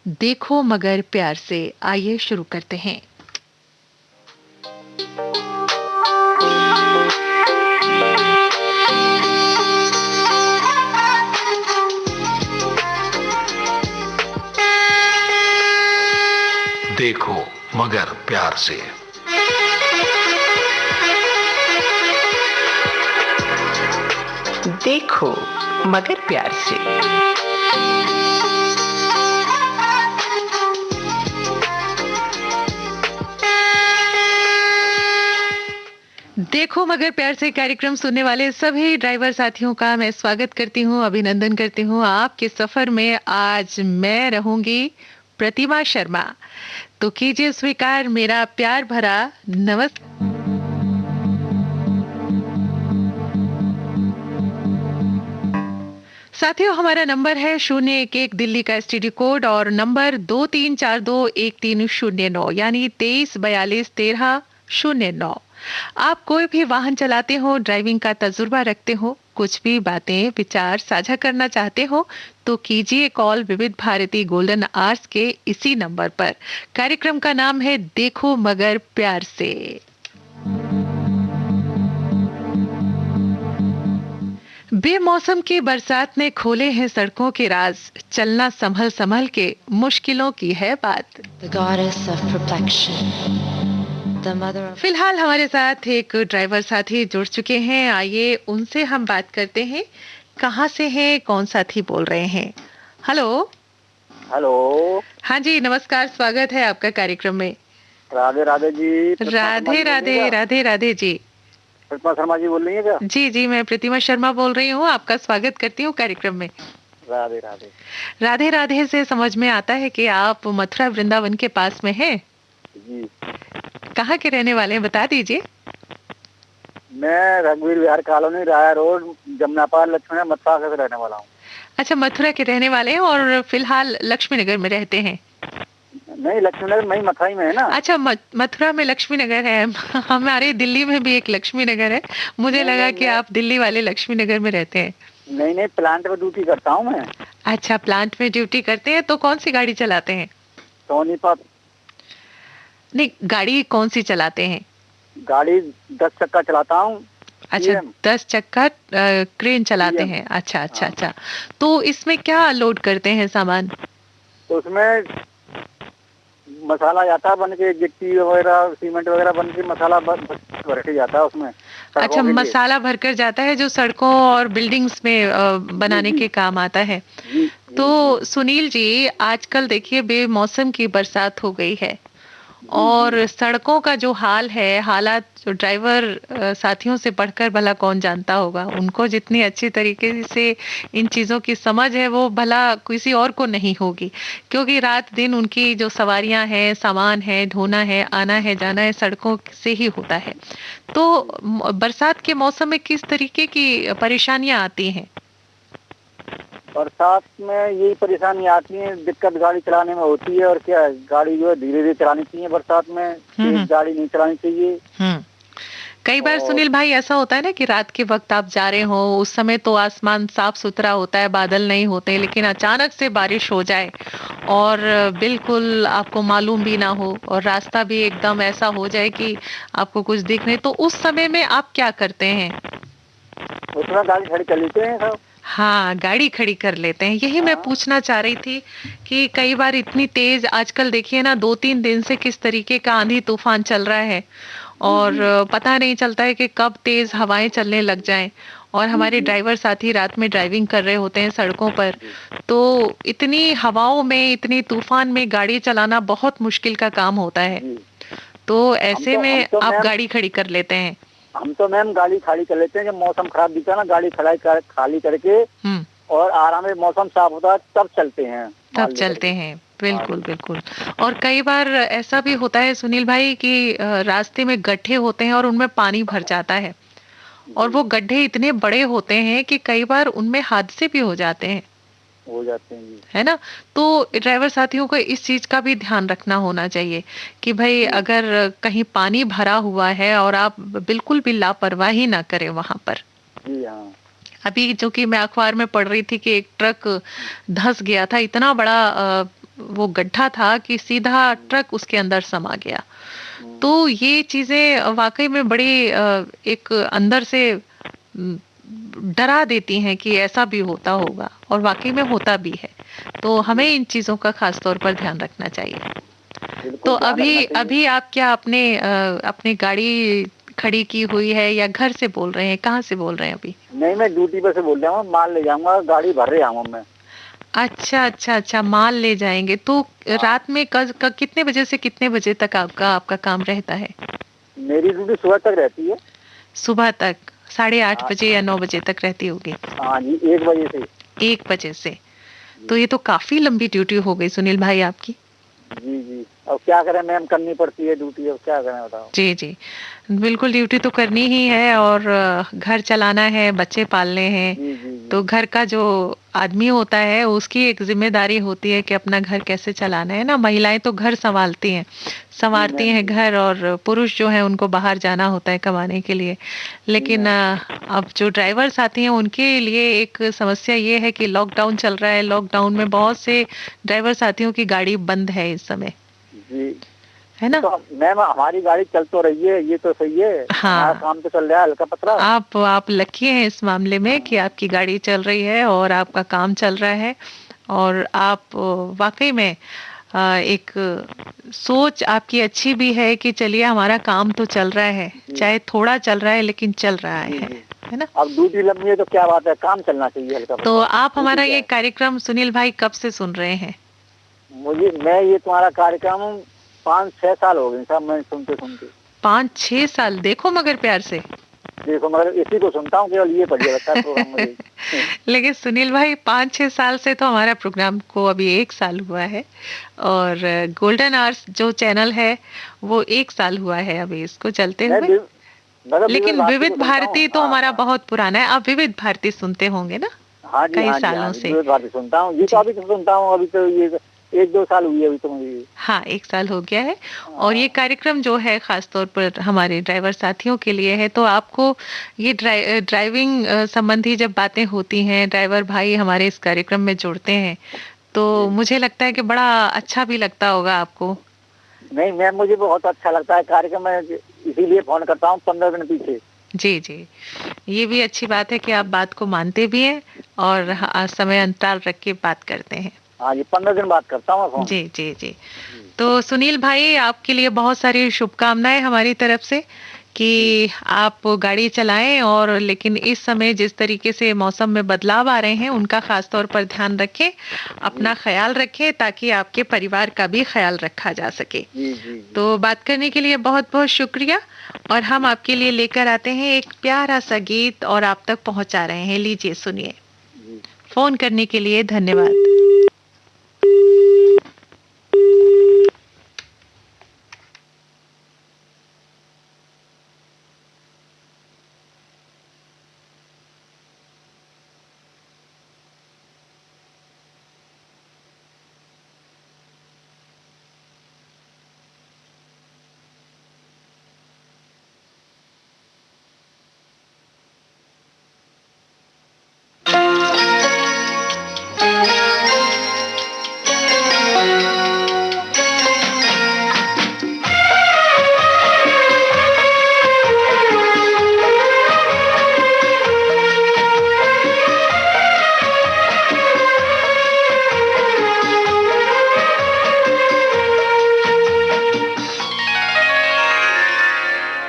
देखो मगर प्यार से। आइए शुरू करते हैं। देखो मगर प्यार से। देखो मगर प्यार से। देखो मगर प्यार से कार्यक्रम सुनने वाले सभी ड्राइवर साथियों का मैं स्वागत करती हूँ, अभिनंदन करती हूँ। आपके सफर में आज मैं रहूंगी प्रतिमा शर्मा। तो कीजिए स्वीकार मेरा प्यार भरा नमस्कार। साथियों, हमारा नंबर है 011 दिल्ली का एसटीडी कोड और नंबर 23421309 यानी 23421309। आप कोई भी वाहन चलाते हो, ड्राइविंग का तजुर्बा रखते हो, कुछ भी बातें विचार साझा करना चाहते हो तो कीजिए कॉल विविध भारती गोल्डन आवर्स के इसी नंबर पर। कार्यक्रम का नाम है देखो मगर प्यार से। बेमौसम की बरसात ने खोले हैं सड़कों के राज, चलना संभल संभल के मुश्किलों की है बात। फिलहाल हमारे साथ एक ड्राइवर साथी जुड़ चुके हैं, आइए उनसे हम बात करते हैं। कहाँ से हैं, कौन साथी बोल रहे हैं? हेलो। हेलो। हाँ जी, नमस्कार, स्वागत है आपका कार्यक्रम में। राधे राधे जी। राधे राधे राधे राधे जी। प्रतिमा शर्मा जी बोल रही है क्या? जी जी, मैं प्रतिमा शर्मा बोल रही हूँ, आपका स्वागत करती हूँ कार्यक्रम में। राधे राधे। राधे राधे से समझ में आता है कि आप मथुरा वृंदावन के पास में हैं। जी। कहाँ के रहने वाले हैं, बता दीजिए। मैं रघुवीर विहार कॉलोनी, राया रोड, जमुनापाल, लक्ष्मी मथुरा से रहने वाला हूँ। अच्छा, मथुरा के रहने वाले हैं और फिलहाल लक्ष्मी नगर में रहते हैं? नहीं, लक्ष्मी नगर में, मथुरा ही में है ना। अच्छा, मथुरा में लक्ष्मी नगर है। हमारे दिल्ली में भी एक लक्ष्मी नगर है, मुझे लगा कि आप दिल्ली वाले लक्ष्मी नगर में रहते हैं। नहीं नहीं, प्लांट में ड्यूटी करता हूँ मैं। अच्छा, प्लांट में ड्यूटी करते हैं, तो कौन सी गाड़ी चलाते हैं? सोनीपत। नहीं, गाड़ी कौन सी चलाते हैं? गाड़ी 10 चक्का चलाता हूँ। अच्छा, 10 चक्का क्रेन चलाते हैं। अच्छा अच्छा अच्छा। तो इसमें क्या लोड करते हैं सामान? तो उसमें मसाला जाता है बन के, गिट्टी वगैरह सीमेंट वगैरह बन के मसाला भर के जाता है उसमें। अच्छा, मसाला भरकर जाता है जो सड़कों और बिल्डिंग्स में बनाने के काम आता है। तो सुनील जी, आजकल देखिए बेमौसम की बरसात हो गई है और सड़कों का जो हाल है, हालात जो ड्राइवर साथियों से बढ़कर भला कौन जानता होगा। उनको जितनी अच्छी तरीके से इन चीज़ों की समझ है वो भला किसी और को नहीं होगी, क्योंकि रात दिन उनकी जो सवारियां हैं, सामान है, ढोना है, आना है, जाना है, सड़कों से ही होता है। तो बरसात के मौसम में किस तरीके की परेशानियां आती हैं? बरसात में यही परेशानी आती है, दिक्कत गाड़ी चलाने में होती है। और क्या है, गाड़ी जो है धीरे धीरे चलानी चाहिए बरसात में, तेज गाड़ी नहीं चलानी चाहिए। कई बार सुनील भाई ऐसा होता है ना कि रात के वक्त आप जा रहे हो, उस समय तो आसमान साफ सुथरा होता है, बादल नहीं होते, लेकिन अचानक से बारिश हो जाए और बिल्कुल आपको मालूम भी ना हो और रास्ता भी एकदम ऐसा हो जाए कि आपको कुछ दिख नहीं, तो उस समय में आप क्या करते हैं? उसमें गाड़ी खड़ी कर लेते हैं सब। हाँ, गाड़ी खड़ी कर लेते हैं। यही मैं पूछना चाह रही थी कि कई बार इतनी तेज, आजकल देखिए ना 2-3 दिन से किस तरीके का आंधी तूफान चल रहा है और पता नहीं चलता है कि कब तेज हवाएं चलने लग जाएं और हमारे ड्राइवर साथी रात में ड्राइविंग कर रहे होते हैं सड़कों पर, तो इतनी हवाओं में, इतनी तूफान में गाड़ी चलाना बहुत मुश्किल का काम होता है। तो ऐसे में आप गाड़ी खड़ी कर लेते हैं? हम तो मैम गाड़ी खाली कर लेते हैं, जब मौसम खराब दिखता है ना, गाड़ी खाली करके और आराम से मौसम साफ होता है तब चलते हैं। तब चलते हैं, बिल्कुल बिल्कुल। और कई बार ऐसा भी होता है सुनील भाई कि रास्ते में गड्ढे होते हैं और उनमें पानी भर जाता है और वो गड्ढे इतने बड़े होते हैं कि कई बार उनमें हादसे भी हो जाते हैं। है ना? तो ड्राइवर साथियों को इस चीज का भी ध्यान रखना होना चाहिए कि भाई अगर कहीं पानी भरा हुआ है और आप बिल्कुल भी लापरवाही ना करें वहां पर। अभी जो कि मैं अखबार में पढ़ रही थी कि एक ट्रक धंस गया था, इतना बड़ा वो गड्ढा था कि सीधा ट्रक उसके अंदर समा गया। तो ये चीजें वाकई में बड़ी एक अंदर से डरा देती हैं कि ऐसा भी होता होगा, और वाकई में होता भी है। तो हमें इन चीजों का खास तौर पर ध्यान रखना चाहिए। तो बिल्कुल ध्यान रखना अभी चाहिए। अभी आप क्या अपनी गाड़ी खड़ी की हुई है या घर से बोल रहे हैं? कहाँ से बोल रहे हैं अभी? नहीं, मैं ड्यूटी पर से बोल रहा हूँ, माल ले जाऊंगा, गाड़ी भर रहा हूँ मैं। अच्छा, अच्छा, अच्छा, माल ले जाएंगे तो हाँ, रात में कितने बजे से कितने बजे तक आपका आपका काम रहता है? मेरी ड्यूटी सुबह तक रहती है। सुबह तक 8:30 हाँ, बजे या 9 बजे तक रहती होगी? हाँ जी, 1 बजे से। 1 बजे से। तो ये तो काफी लंबी ड्यूटी हो गई सुनील भाई आपकी। जी, जी। अब क्या करें मैम, करनी पड़ती है ड्यूटी, अब क्या करें बताओ? जी, जी। बिल्कुल ड्यूटी तो करनी ही है, और घर चलाना है, बच्चे पालने हैं। जी, जी, तो जी। घर का जो आदमी होता है उसकी एक ज़िम्मेदारी होती है कि अपना घर कैसे चलाना है ना। महिलाएँ तो घर जी सँवारती मैम, हैं जी। घर, और पुरुष जो हैं उनको बाहर जाना होता है कमाने के लिए। जी लेकिन मैम। अब जो ड्राइवर साथी हैं उनके लिए एक समस्या ये है कि लॉकडाउन चल रहा है, लॉकडाउन में बहुत से ड्राइवर साथियों की गाड़ी बंद है इस समय, जी। है ना? तो मैम हमारी गाड़ी चल तो रही है, ये तो सही है। हमारा हाँ। काम तो चल रहा है हल्का-पतला। आप लकी हैं इस मामले में कि आपकी गाड़ी चल रही है और आपका काम चल रहा है, और आप वाक़ई में एक सोच आपकी अच्छी भी है कि चलिए हमारा काम तो चल रहा है, जी, चाहे थोड़ा चल रहा है लेकिन चल रहा जी, जी। है ना? अब ड्यूटी लंबी है तो क्या बात है, काम चलना चाहिए तो हल्का-फुल्का। आप ड्यूटी हमारा क्या ये है? कार्यक्रम सुनील भाई कब से सुन रहे हैं? मैं ये तुम्हारा कार्यक्रम 5-6 साल हो गए साहब, मैं सुनते-सुनते। 5-6 साल, देखो मगर प्यार से। देखो मगर इसी को सुनता हूँ, केवल ये बढ़िया लगता है प्रोग्राम मुझे। लेकिन सुनील भाई 5-6 साल से तो हमारा प्रोग्राम को अभी 1 साल हुआ है, और गोल्डन आवर्स जो चैनल है वो 1 साल हुआ है अभी इसको चलते मैं हुए। विव मतलब विविध लेकिन भारती को विविध सुनता हूँ। भारती तो हाँ, हमारा हाँ। बहुत पुराना है। आप विविध भारती सुनते होंगे ना? हाँ जी, कई हाँ जी, हाँ सालों जी, से। विविध भारती सुनता हूँ। ये तो जी। अभी तो सुनता हूँ, अभी तो ये 1-2 साल हुई है अभी तो मुझे। हाँ, 1 साल हो गया है, और ये हाँ, कार्यक्रम जो है ख़ास तौर पर हमारे ड्राइवर साथियों के लिए है। तो आपको ये ड्राइविंग संबंधी जब बातें होती हैं, ड्राइवर भाई हमारे इस कार्यक्रम में जुड़ते हैं, तो जी। मुझे लगता है कि बड़ा अच्छा भी लगता होगा आपको। नहीं मैम, मुझे बहुत अच्छा लगता है कार्यक्रम में, इसीलिए फ़ोन करता हूँ 15 दिन पीछे। जी, जी। ये भी अच्छी बात है कि आप बात को मानते भी हैं, और समय अंतराल रख के बात करते हैं। हाँ जी, 15 दिन बाद करता हूँ मैं फ़ोन। जी, जी, जी। तो सुनील भाई आपके लिए बहुत सारी शुभकामनाएँ हमारी तरफ से जी, कि आप गाड़ी चलाएँ, और लेकिन इस समय जिस तरीके से मौसम में बदलाव आ रहे हैं उनका ख़ास तौर पर ध्यान रखें, जी, अपना ख़्याल रखें ताकि आपके परिवार का भी ख़्याल रखा जा सके। जी, जी, जी, तो बात करने के लिए बहुत-बहुत शुक्रिया, और हम आपके लिए लेकर आते हैं एक प्यारा-सा गीत और आप तक पहुँचा रहे हैं। लीजिए सुनिए। जी। फ़ोन करने के लिए धन्यवाद।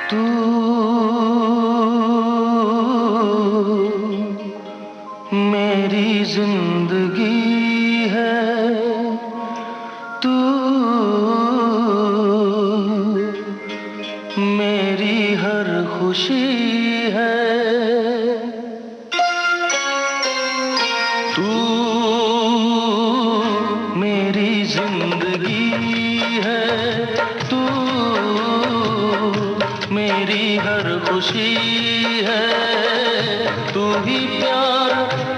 तू मेरी जिंदगी है, तू मेरी हर खुशी है, तू मेरी जिंदगी है, तू मेरी हर खुशी है, तू ही प्यार,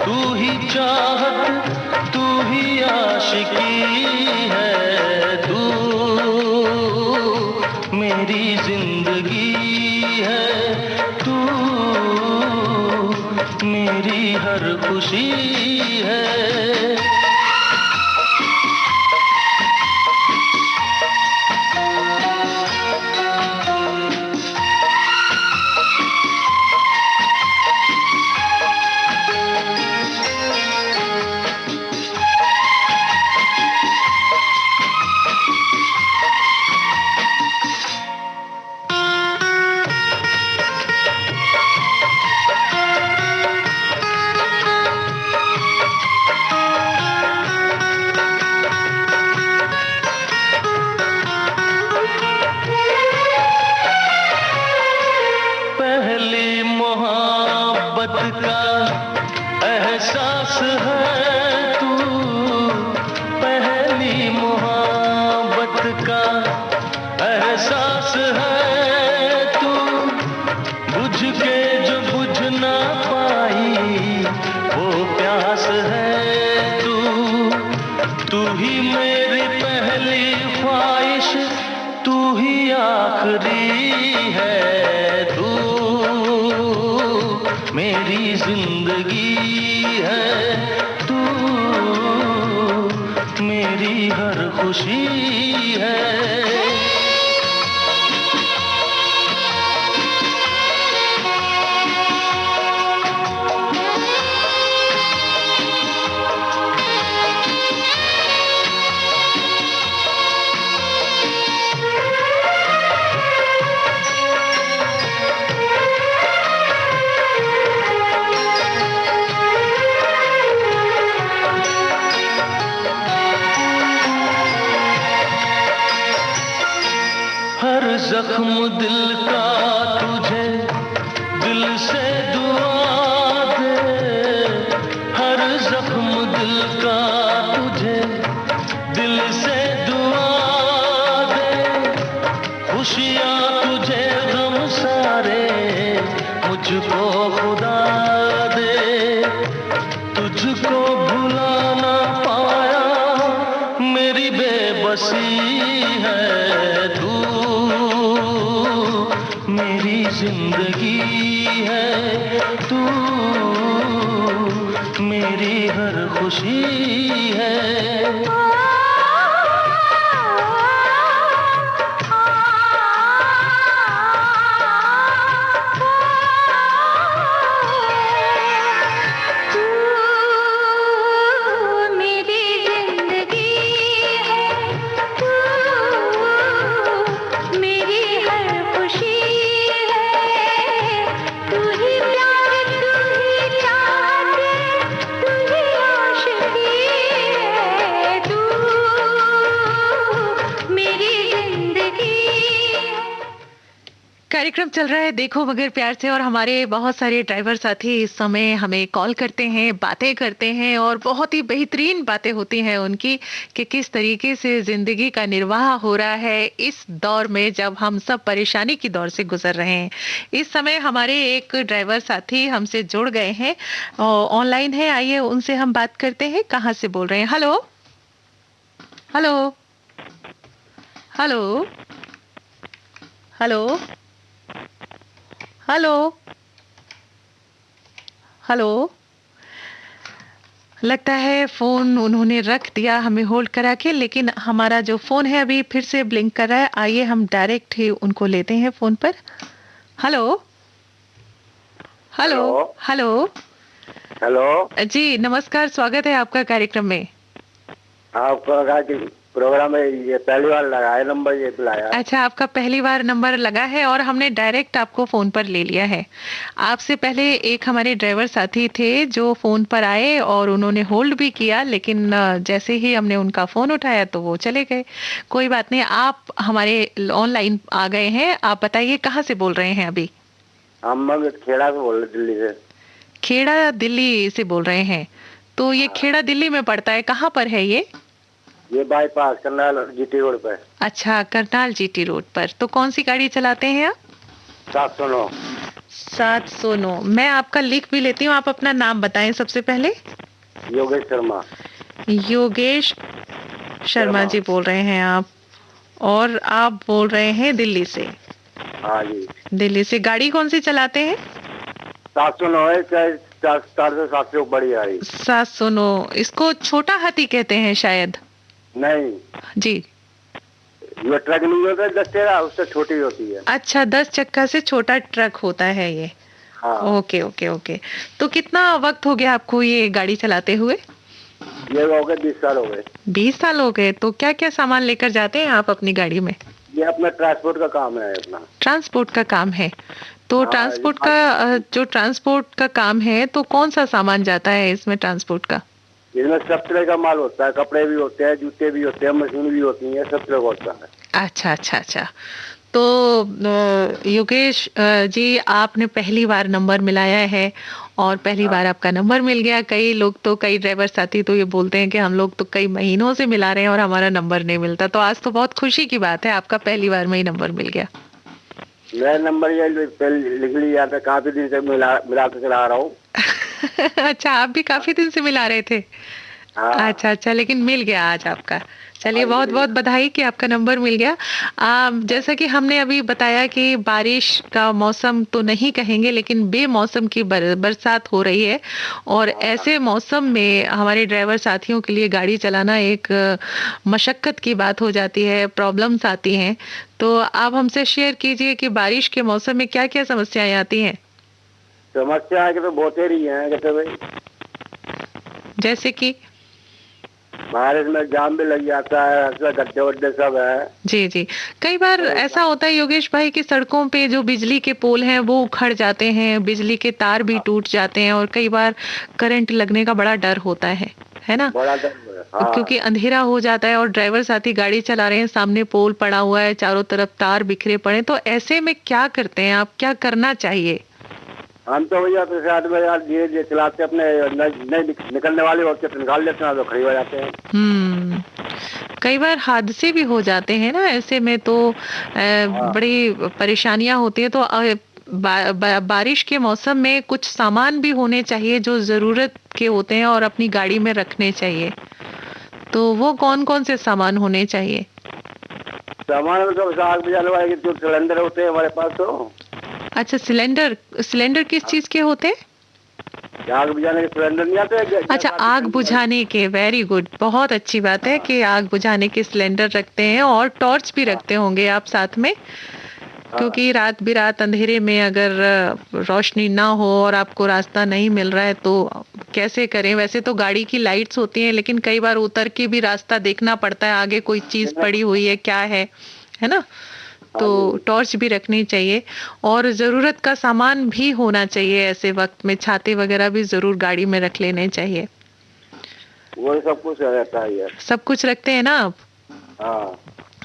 तू ही चाहत, तू ही आशिकी है, तू मेरी जिंदगी है, तू मेरी हर खुशी है। का एहसास है तू, बुझ के जो बुझ ना पाई वो प्यास है तू ही मेरी पहली ख्वाहिश, तू ही आखिरी है, तू मेरी जिंदगी है, तू मेरी हर खुशी है। हर जख्म दिल का तुझे दिल से दुआ दे, हर जख्म दिल का तुझे दिल से दुआ दे, खुशियाँ तुझे गम सारे मुझको खुदा दे, तुझको भुला ना पाया मेरी बेबसी है, तू मेरी जिंदगी है, तू मेरी हर खुशी है। कार्यक्रम चल रहा है देखो मगर प्यार से, और हमारे बहुत सारे ड्राइवर साथी इस समय हमें कॉल करते हैं, बातें करते हैं, और बहुत ही बेहतरीन बातें होती हैं उनकी कि किस तरीके से जिंदगी का निर्वाह हो रहा है इस दौर में जब हम सब परेशानी की दौर से गुजर रहे हैं। इस समय हमारे एक ड्राइवर साथी हमसे जुड़ गए हैं, ऑनलाइन है, आइए उनसे हम बात करते हैं। कहाँ से बोल रहे हैं? Hello hello hello hello hello hello. लगता है फोन उन्होंने रख दिया हमें होल्ड करा के, लेकिन हमारा जो फोन है अभी फिर से ब्लिंक कर रहा है। आइए हम डायरेक्ट ही उनको लेते हैं फोन पर। हेलो हेलो हेलो हेलो जी नमस्कार, स्वागत है आपका कार्यक्रम में। आपका प्रोग्राम में ये पहली बार लगा है नंबर, ये बुलाया। अच्छा, आपका पहली बार नंबर लगा है और हमने डायरेक्ट आपको फोन पर ले लिया है। आपसे पहले एक हमारे ड्राइवर साथी थे जो फोन पर आए और उन्होंने होल्ड भी किया, लेकिन जैसे ही हमने उनका फोन उठाया तो वो चले गए। कोई बात नहीं, आप हमारे ऑनलाइन आ गए हैं। आप बताइए कहाँ से बोल रहे हैं अभी? हम खेड़ा से बोल रहे, दिल्ली से। खेड़ा दिल्ली से बोल रहे हैं? तो ये खेड़ा दिल्ली में पड़ता है, कहाँ पर है ये बाईपास करनाल जीटी रोड पर। अच्छा, करनाल जीटी रोड पर। तो कौन सी गाड़ी चलाते हैं आप? 709। 709। मैं आपका लिख भी लेती हूँ, आप अपना नाम बताएं सबसे पहले। योगेश शर्मा। योगेश शर्मा जी बोल रहे हैं आप, और आप बोल रहे हैं दिल्ली से? हाँ जी। दिल्ली से। गाड़ी कौन सी चलाते हैं? 709 है, चाहे 400 बड़ी गाड़ी। 709। इसको छोटा हाथी कहते हैं शायद? नहीं जी। ये ट्रक नहीं होता 10 चक्का, उससे छोटी होती है। अच्छा, 10 चक्का से छोटा ट्रक होता है ये। हाँ। Okay okay okay. तो कितना वक्त हो गया आपको ये गाड़ी चलाते हुए? ये हो गए 20 साल हो गए। 20 साल हो गए। तो क्या क्या सामान लेकर जाते हैं आप अपनी गाड़ी में? ये अपना ट्रांसपोर्ट का काम है। अपना ट्रांसपोर्ट का काम है। तो ट्रांसपोर्ट का जो ट्रांसपोर्ट का काम है, तो कौन सा सामान जाता है इसमें ट्रांसपोर्ट का? इसमें सब तरह का माल होता है, कपड़े भी होते हैं, जूते भी होते हैं, मशीन भी होती है, सब तरह का होता है। अच्छा अच्छा अच्छा। तो योगेश जी, आपने पहली बार नंबर मिलाया है और पहली बार आपका नंबर मिल गया। कई लोग तो, कई ड्राइवर साथी तो ये बोलते हैं कि हम लोग तो कई महीनों से मिला रहे हैं और हमारा नंबर नहीं मिलता। तो आज तो बहुत खुशी की बात है, आपका पहली बार में ही नंबर मिल गया। मेरा नंबर ये लिख लिया था, काफी दिन से मिला के चला रहा हूँ। अच्छा, आप भी काफी दिन से मिला रहे थे। हाँ। अच्छा अच्छा, लेकिन मिल गया आज आपका। चलिए, बहुत बहुत बधाई कि आपका नंबर मिल गया। जैसा कि हमने अभी बताया कि बारिश का मौसम तो नहीं कहेंगे, लेकिन बेमौसम की बरसात हो रही है और ऐसे मौसम में हमारे ड्राइवर साथियों के लिए गाड़ी चलाना एक मशक्कत की बात हो जाती है, प्रॉब्लम्स आती हैं। तो आप हमसे शेयर कीजिए कि बारिश के मौसम में क्या क्या समस्याएं आती हैं। समस्या के तो बहुत ही है, कहते भाई, जैसे कि बारिश में जाम भी लग जाता है, गड्ढे वड्ढे सब है। जी जी, कई बार ऐसा होता है योगेश भाई कि सड़कों पे जो बिजली के पोल हैं वो उखड़ जाते हैं, बिजली के तार भी टूट जाते हैं और कई बार करंट लगने का बड़ा डर होता है ना। बड़ा डर है, हाँ। क्योंकि अंधेरा हो जाता है और ड्राइवर साथी गाड़ी चला रहे हैं, सामने पोल पड़ा हुआ है, चारों तरफ तार बिखरे पड़े, तो ऐसे में क्या करते हैं आप, क्या करना चाहिए? हम तो भैया तो साथ में यार धीरे धीरे चलाते, अपने नहीं निकलने वाले वक्त से निकाल लेते हैं तो खड़ी हो जाते हैं। कई बार हादसे भी हो जाते हैं ना ऐसे में, तो बड़ी परेशानियां होती है। तो बारिश के मौसम में कुछ सामान भी होने चाहिए जो जरूरत के होते हैं और अपनी गाड़ी में रखने चाहिए। तो वो कौन कौन से सामान होने चाहिए? सामान तो आग बुझाने वाले जो सिलेंडर होते हैं हमारे पास। तो अच्छा, सिलेंडर किस चीज के होते हैं? आग बुझाने के सिलेंडर नहीं आते? अच्छा, आग बुझाने के, वेरी गुड, बहुत अच्छी बात है कि आग बुझाने के सिलेंडर रखते हैं और टॉर्च भी रखते होंगे आप साथ में, क्योंकि रात बिरात अंधेरे में अगर रोशनी ना हो और आपको रास्ता नहीं मिल रहा है तो कैसे करें। वैसे तो गाड़ी की लाइट्स होती हैं, लेकिन कई बार उतर के भी रास्ता देखना पड़ता है, आगे कोई चीज पड़ी हुई है क्या है ना। तो टॉर्च भी रखनी चाहिए और जरूरत का सामान भी होना चाहिए ऐसे वक्त में। छाते वगैरह भी जरूर गाड़ी में रख लेने चाहिए। वो सब कुछ रहता है यार। सब कुछ रखते हैं ना आप? हाँ।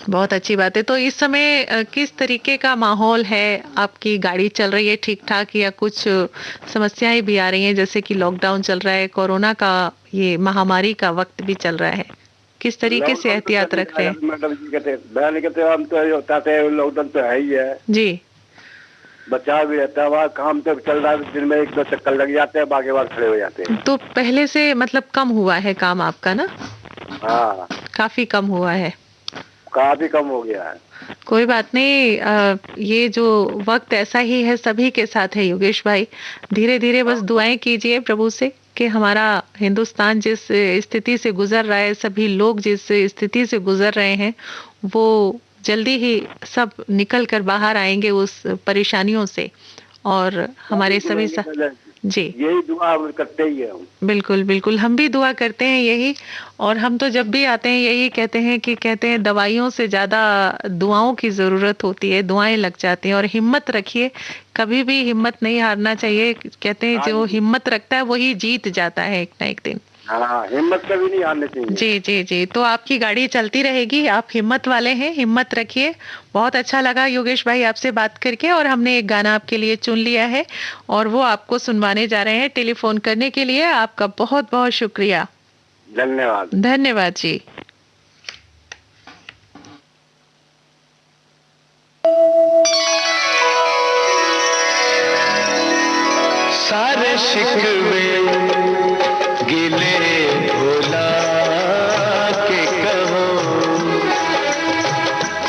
बहुत अच्छी बात है। तो इस समय किस तरीके का माहौल है? आपकी गाड़ी चल रही है ठीक ठाक या कुछ समस्याएं भी आ रही हैं, जैसे कि लॉकडाउन चल रहा है, कोरोना का ये महामारी का वक्त भी चल रहा है, किस तरीके से एहतियात रख रहे हैं? मैडम जी कहते हम तो होता थे, लॉकडाउन तो है ही है जी। बचाव भी रहता है, वहाँ काम तो चल रहा है, दिन में 1-2 चक्कर लग जाते हैं, बाकी बार खड़े हो जाते हैं। तो पहले से मतलब कम हुआ है काम आपका ना? हाँ, काफी कम हुआ है। काफी कम हो गया है। कोई बात नहीं, ये जो वक्त ऐसा ही है, सभी के साथ है योगेश भाई। धीरे धीरे बस दुआएं कीजिए प्रभु से कि हमारा हिंदुस्तान जिस स्थिति से गुजर रहा है, सभी लोग जिस स्थिति से गुजर रहे हैं, वो जल्दी ही सब निकल कर बाहर आएंगे उस परेशानियों से। और हमारे सभी जी, यही दुआ करते ही है। बिल्कुल बिल्कुल, हम भी दुआ करते हैं यही। और हम तो जब भी आते हैं यही कहते हैं दवाइयों से ज्यादा दुआओं की जरूरत होती है, दुआएं लग जाती हैं। और हिम्मत रखिए, कभी भी हिम्मत नहीं हारना चाहिए। कहते हैं जो हिम्मत रखता है वही जीत जाता है एक ना एक दिन। हाँ, हिम्मत कभी नहीं हारनी चाहिए। जी जी जी, तो आपकी गाड़ी चलती रहेगी, आप हिम्मत वाले हैं, हिम्मत रखिए। बहुत अच्छा लगा योगेश भाई आपसे बात करके, और हमने एक गाना आपके लिए चुन लिया है और वो आपको सुनवाने जा रहे हैं। टेलीफोन करने के लिए आपका बहुत बहुत शुक्रिया। धन्यवाद। धन्यवाद जी। सारे शिकवे गिले भुला के कहो,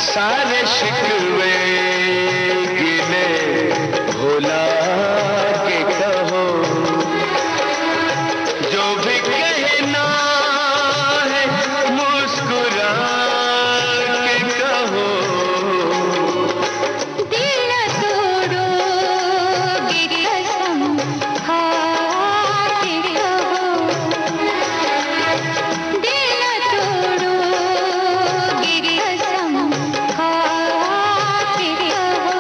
सारे शिकवे गिले भुला के कहो, जो भी कहना है मुस्कुरा के कहो। दिल तोड़ोगे कसम खा के कहो, दिल तोड़ोगे कसम खा के कहो,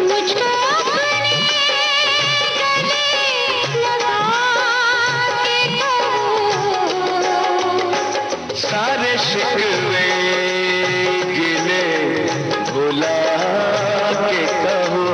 मुझको अपने गले लगा के कहो। सारे शिकवे गिले भुला के कहो,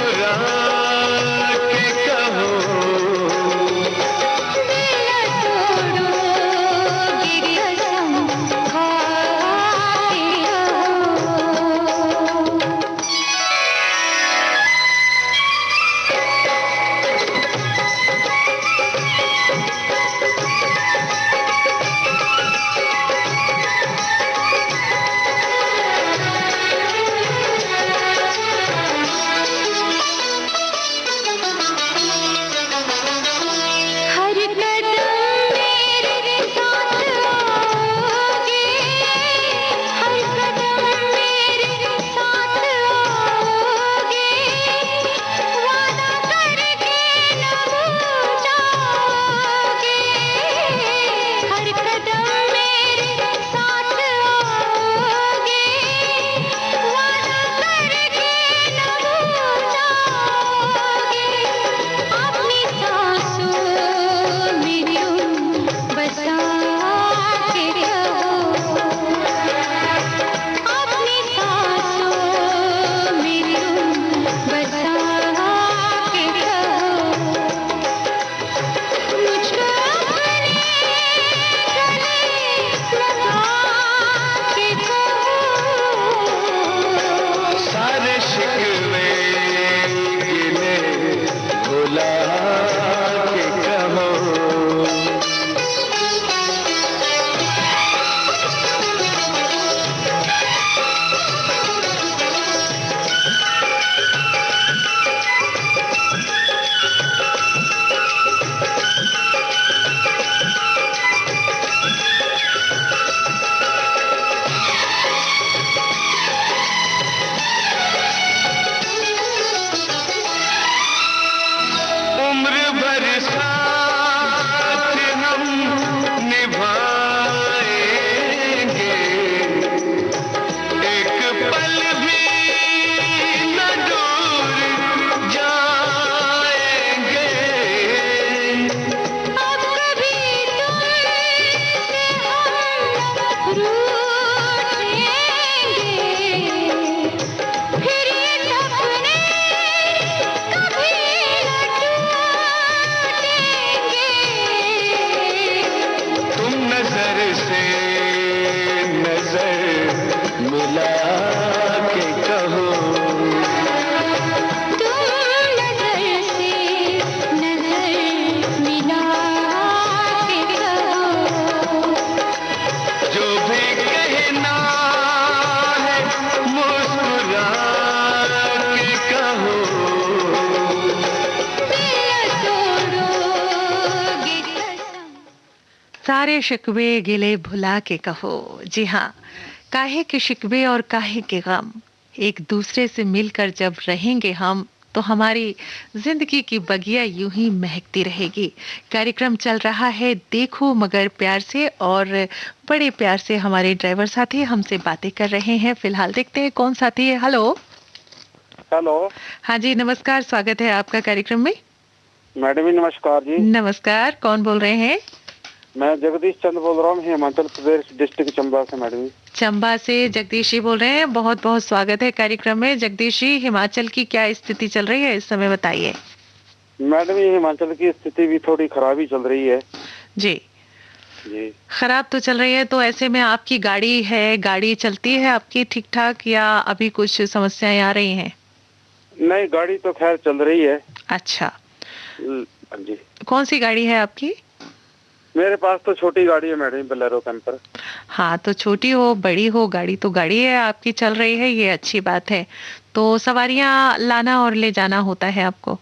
मुस्कुरा के कहो तोड़ोगे कसम खाके रहो। हर कदम मेरे साथ आओगे, हर कदम मेरे साथ आओगे, वादा करके न भूल जाओगे। हर कदम मेरे साथ आओगे, वादा करके न भूल जाओगे। अपनी सांसों मेरी बसा के रहो, अपनी सांसों मेरी बसा के रहो। मुझको अपने गले लगा के कहो। सारे शिकवे गिले भुला के कहो उम्र भर साथ हम निभाएंगे, एक पल भी न दूर जाएंगे। अब कभी तुमसे हम रूठेंगे, फिर ये सपने कभी न टूटेंगे। तुम नजर से नजर मिला के कहो तुम नजर से नजर मिला के कहो। जो भी कहना है मुस्कुरा के कहो दिल तोड़ोगे कसम। सारे शिकवे गिले भुला के कहो। जी हाँ, काहे के शिकवे और काहे के गम, एक दूसरे से मिलकर जब रहेंगे हम तो हमारी जिंदगी की बगिया यूं ही महकती रहेगी। कार्यक्रम चल रहा है देखो मगर प्यार से, और बड़े प्यार से हमारे ड्राइवर साथी हमसे बातें कर रहे हैं। फिलहाल देखते हैं कौन साथी है। हेलो। हेलो हाँ जी, नमस्कार, स्वागत है आपका कार्यक्रम में। मैडम जी, नमस्कार जी। नमस्कार, कौन बोल रहे हैं? मैं जगदीश चंद्र बोल रहा हूँ, हिमाचल प्रदेश डिस्ट्रिक्ट चंबा से मैडम जी। चंबा से जगदीश जी बोल रहे हैं, बहुत बहुत स्वागत है कार्यक्रम में। जगदीश जी, हिमाचल की क्या स्थिति चल रही है इस समय, बताइए। मैडम ये हिमाचल की स्थिति भी थोड़ी खराब ही चल रही है जी, जी। खराब तो चल रही है, तो ऐसे में आपकी गाड़ी है, गाड़ी चलती है आपकी ठीक ठाक, या अभी कुछ समस्याएं आ रही हैं? नहीं, गाड़ी तो खैर चल रही है। अच्छा, जी। कौन सी गाड़ी है आपकी? मेरे पास तो छोटी गाड़ी है मैडम, बोलेरो कैंपर। हाँ, तो छोटी हो बड़ी हो, गाड़ी तो गाड़ी है आपकी, चल रही है, ये अच्छी बात है। तो सवारियां लाना और ले जाना होता है आपको?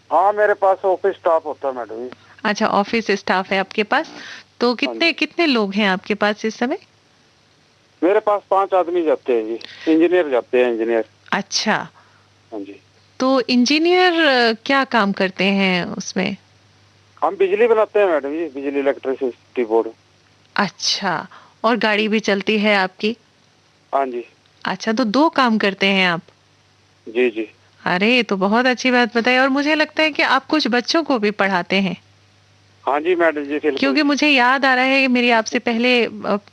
हाँ, मेरे पास ऑफिस स्टाफ होता है मैडम जी। अच्छा, ऑफिस स्टाफ है आपके पास। तो कितने कितने लोग हैं आपके पास इस समय? मेरे पास 5 आदमी जाते हैं जी, इंजीनियर जाते हैं, इंजीनियर। अच्छा, हाँ जी। तो इंजीनियर क्या काम करते हैं उसमें? हम बिजली बनाते हैं मैडम जी, बिजली इलेक्ट्रिसिटी बोर्ड। अच्छा, और गाड़ी भी चलती है आपकी? हाँ जी। अच्छा, तो 2 काम करते हैं आप? जी जी। अरे, ये तो बहुत अच्छी बात बताई। और मुझे लगता है कि आप कुछ बच्चों को भी पढ़ाते हैं। हाँ जी मैडम जी बिल्कुल। क्योंकि मुझे याद आ रहा है कि मेरी आपसे पहले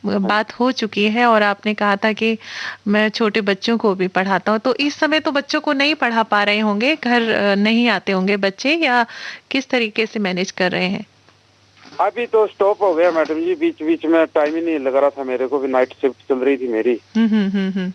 बात हो चुकी है और आपने कहा था कि मैं छोटे बच्चों को भी पढ़ाता हूँ, तो इस समय तो बच्चों को नहीं पढ़ा पा रहे होंगे, घर नहीं आते होंगे बच्चे, या किस तरीके से मैनेज कर रहे हैं? अभी तो स्टॉप हो गया मैडम जी, बीच बीच में टाइम ही नहीं लग रहा था मेरे को भी, नाइट शिफ्ट चल रही थी मेरी। हम्म।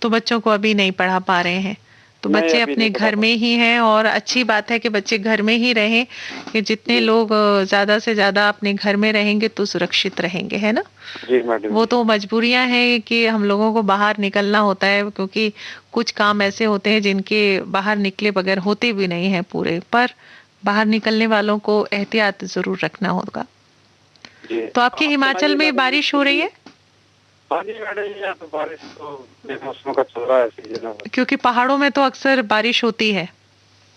तो बच्चों को अभी नहीं पढ़ा पा रहे हैं, तो नहीं, बच्चे अभी अपने नहीं पढ़ा घर में ही हैं, और अच्छी बात है कि बच्चे घर में ही रहें, कि जितने लोग ज्यादा से ज्यादा अपने घर में रहेंगे तो सुरक्षित रहेंगे, है ना? जी मैडम वो जी। तो मजबूरियां हैं कि हम लोगों को बाहर निकलना होता है, क्योंकि कुछ काम ऐसे होते हैं जिनके बाहर निकले बगैर होते भी नहीं है पूरे, पर बाहर निकलने वालों को एहतियात जरूर रखना होगा। जी तो आपके आप हिमाचल सुनाइए में मैडम बारिश हो रही है? हाँ जी मैडम जी, यहाँ तो बारिश तो बेमौसम का चल रहा है सीजन है। क्योंकि पहाड़ों में तो अक्सर बारिश होती है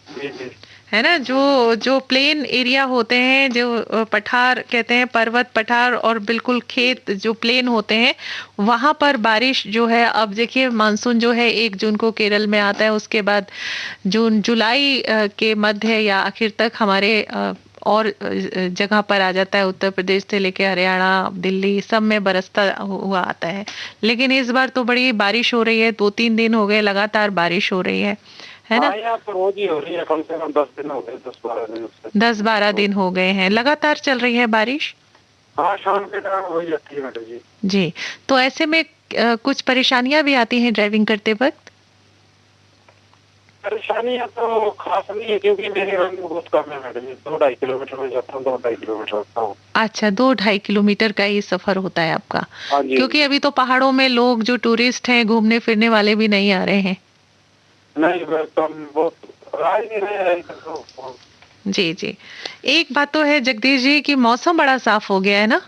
जी जी ना? जो जो प्लेन एरिया होते हैं, जो पठार कहते हैं, पर्वत पठार, और बिल्कुल खेत जो प्लेन होते हैं, वहां पर बारिश जो है, अब देखिए मानसून जो है 1 जून को केरल में आता है, उसके बाद जून जुलाई के मध्य या आखिर तक हमारे और जगह पर आ जाता है, उत्तर प्रदेश से लेके हरियाणा, दिल्ली, सब में बरसता हुआ आता है। लेकिन इस बार तो बड़ी बारिश हो रही है, 2-3 दिन हो गए लगातार बारिश हो रही है ना? हाँ, यहाँ तो रोज ही हो रही है, कम से कम 10 दिन हो गए, 10-12 दिन से। 10-12 दिन हो गए हैं लगातार चल रही है बारिश। हाँ, शाम के टाइम हो ही जाती है मैडम जी। जी, तो ऐसे में कुछ परेशानियां भी आती हैं ड्राइविंग करते वक्त? परेशानियाँ तो खास नहीं है, क्योंकि मेरी रनिंग बहुत कम है मैडम जी, 2-2.5 किलोमीटर में जाता हूँ, 2-2.5 किलोमीटर आता हूँ। अच्छा, 2-2.5 किलोमीटर का ही सफर होता है आपका? हाँ जी। क्योंकि अभी तो पहाड़ों में लोग जो टूरिस्ट हैं, घूमने फिरने वाले भी नहीं आ रहे हैं। नहीं, कम बहुत आ ही नहीं रहे हैं इधर तो। जी जी, एक बात तो है जगदीश जी कि मौसम बड़ा साफ हो गया है ना?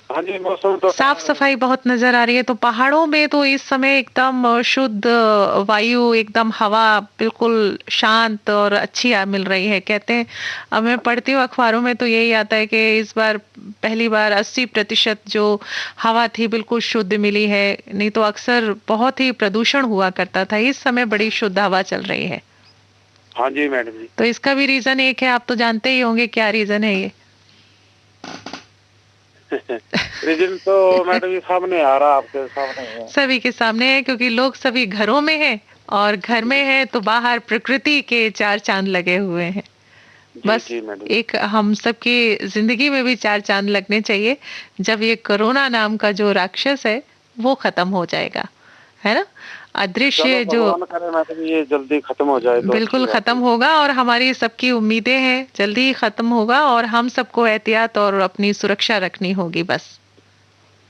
हाँ जी, मौसम तो साफ सफाई बहुत नजर आ रही है। तो पहाड़ों में तो इस समय एकदम शुद्ध वायु, एकदम हवा बिल्कुल शांत और अच्छी मिल रही है, कहते हैं। अब मैं पढ़ती हूँ अखबारों में तो यही आता है कि इस बार पहली बार 80% जो हवा थी बिल्कुल शुद्ध मिली है, नहीं तो अक्सर बहुत ही प्रदूषण हुआ करता था, इस समय बड़ी शुद्ध हवा चल रही है। हाँ जी मैडम जी। तो इसका भी रीजन एक है, आप तो जानते ही होंगे क्या रीजन है ये। रीजन तो मैडम जी सामने आ रहा, आपके सामने है। सभी के सामने है, क्योंकि लोग सभी घरों में हैं, और घर में है तो बाहर प्रकृति के 4 चांद लगे हुए हैं। बस जी मैडम। एक हम सबकी जिंदगी में भी 4 चांद लगने चाहिए, जब ये कोरोना नाम का जो राक्षस है वो खत्म हो जाएगा, है ना? अदृश्य चलो जो भगवान करे मैडम ये जल्दी खत्म हो जाए तो बिल्कुल अच्छी बात खत्म होगा, और हमारी सबकी उम्मीदें हैं जल्दी ही खत्म होगा, और हम सबको एहतियात और अपनी सुरक्षा रखनी होगी बस।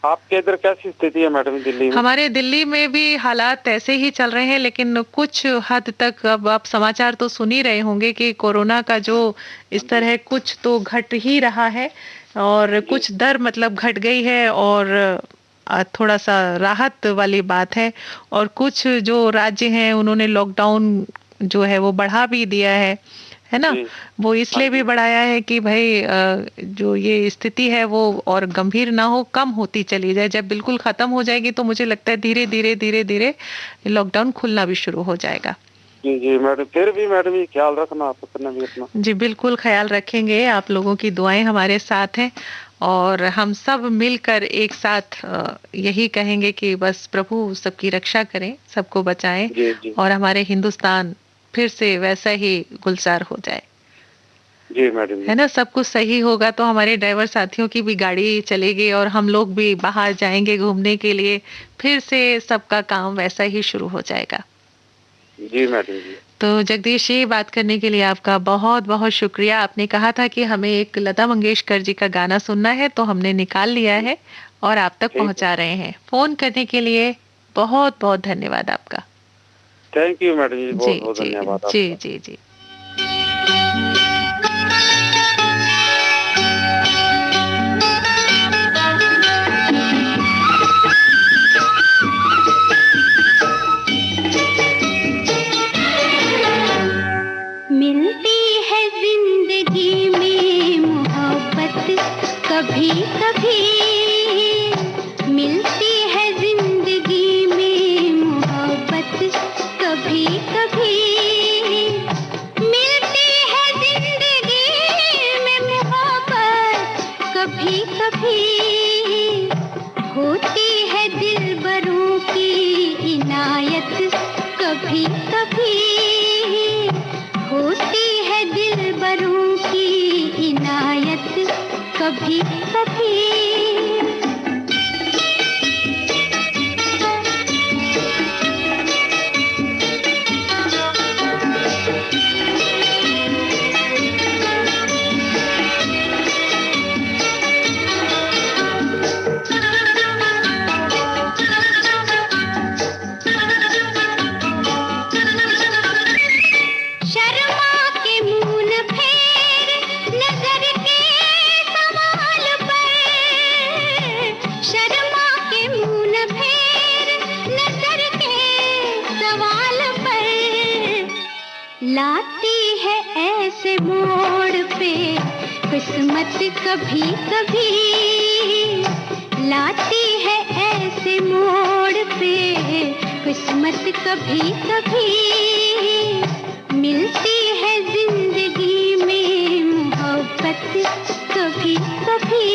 है। आपके इधर कैसी स्थिति है मैडम दिल्ली में? हमारे दिल्ली में भी हालात ऐसे ही चल रहे हैं, लेकिन कुछ हद तक अब आप समाचार तो सुन ही रहे होंगे कि कोरोना का जो स्तर है कुछ तो घट ही रहा है, और कुछ दर मतलब घट गई है, और थोड़ा सा राहत वाली बात है। और कुछ जो राज्य हैं उन्होंने लॉकडाउन जो है वो बढ़ा भी दिया है ना? जी। वो इसलिए भी बढ़ाया है कि भाई जो ये स्थिति है वो और गंभीर ना हो, कम होती चली जाए। जब बिल्कुल खत्म हो जाएगी तो मुझे लगता है धीरे धीरे धीरे धीरे लॉकडाउन खुलना भी शुरू हो जाएगा। जी जी मैडम, फिर भी मैडम ये ख्याल रखना आप अपना भी अपना। जी बिल्कुल ख्याल रखेंगे, आप लोगों की दुआएं हमारे साथ हैं, और हम सब मिलकर एक साथ यही कहेंगे कि बस प्रभु सबकी रक्षा करें, सबको बचाएं, जी जी और हमारे हिंदुस्तान फिर से वैसा ही गुलजार हो जाए, जी मैडम है ना? सब कुछ सही होगा तो हमारे ड्राइवर साथियों की भी गाड़ी चलेगी, और हम लोग भी बाहर जाएंगे घूमने के लिए, फिर से सबका काम वैसा ही शुरू हो जाएगा। जी मैडम जी। तो जगदीश जी, बात करने के लिए आपका बहुत बहुत शुक्रिया। आपने कहा था कि हमें एक लता मंगेशकर जी का गाना सुनना है, तो हमने निकाल लिया है और आप तक पहुंचा रहे हैं। फोन करने के लिए बहुत बहुत धन्यवाद आपका। थैंक यू मैडम जी, जी बहुत बहुत जी धन्यवाद आपका। जी जी जी। मिलती है जिंदगी में मोहब्बत कभी कभी, मिलती है जिंदगी में मोहब्बत कभी कभी, मिलती है कभी कभी होती है दिलबरों की इनायत कभी कभी। लाती है ऐसे मोड़ पे किस्मत कभी कभी, लाती है ऐसे मोड़ पे किस्मत कभी कभी। मिलती है जिंदगी में मोहब्बत कभी कभी।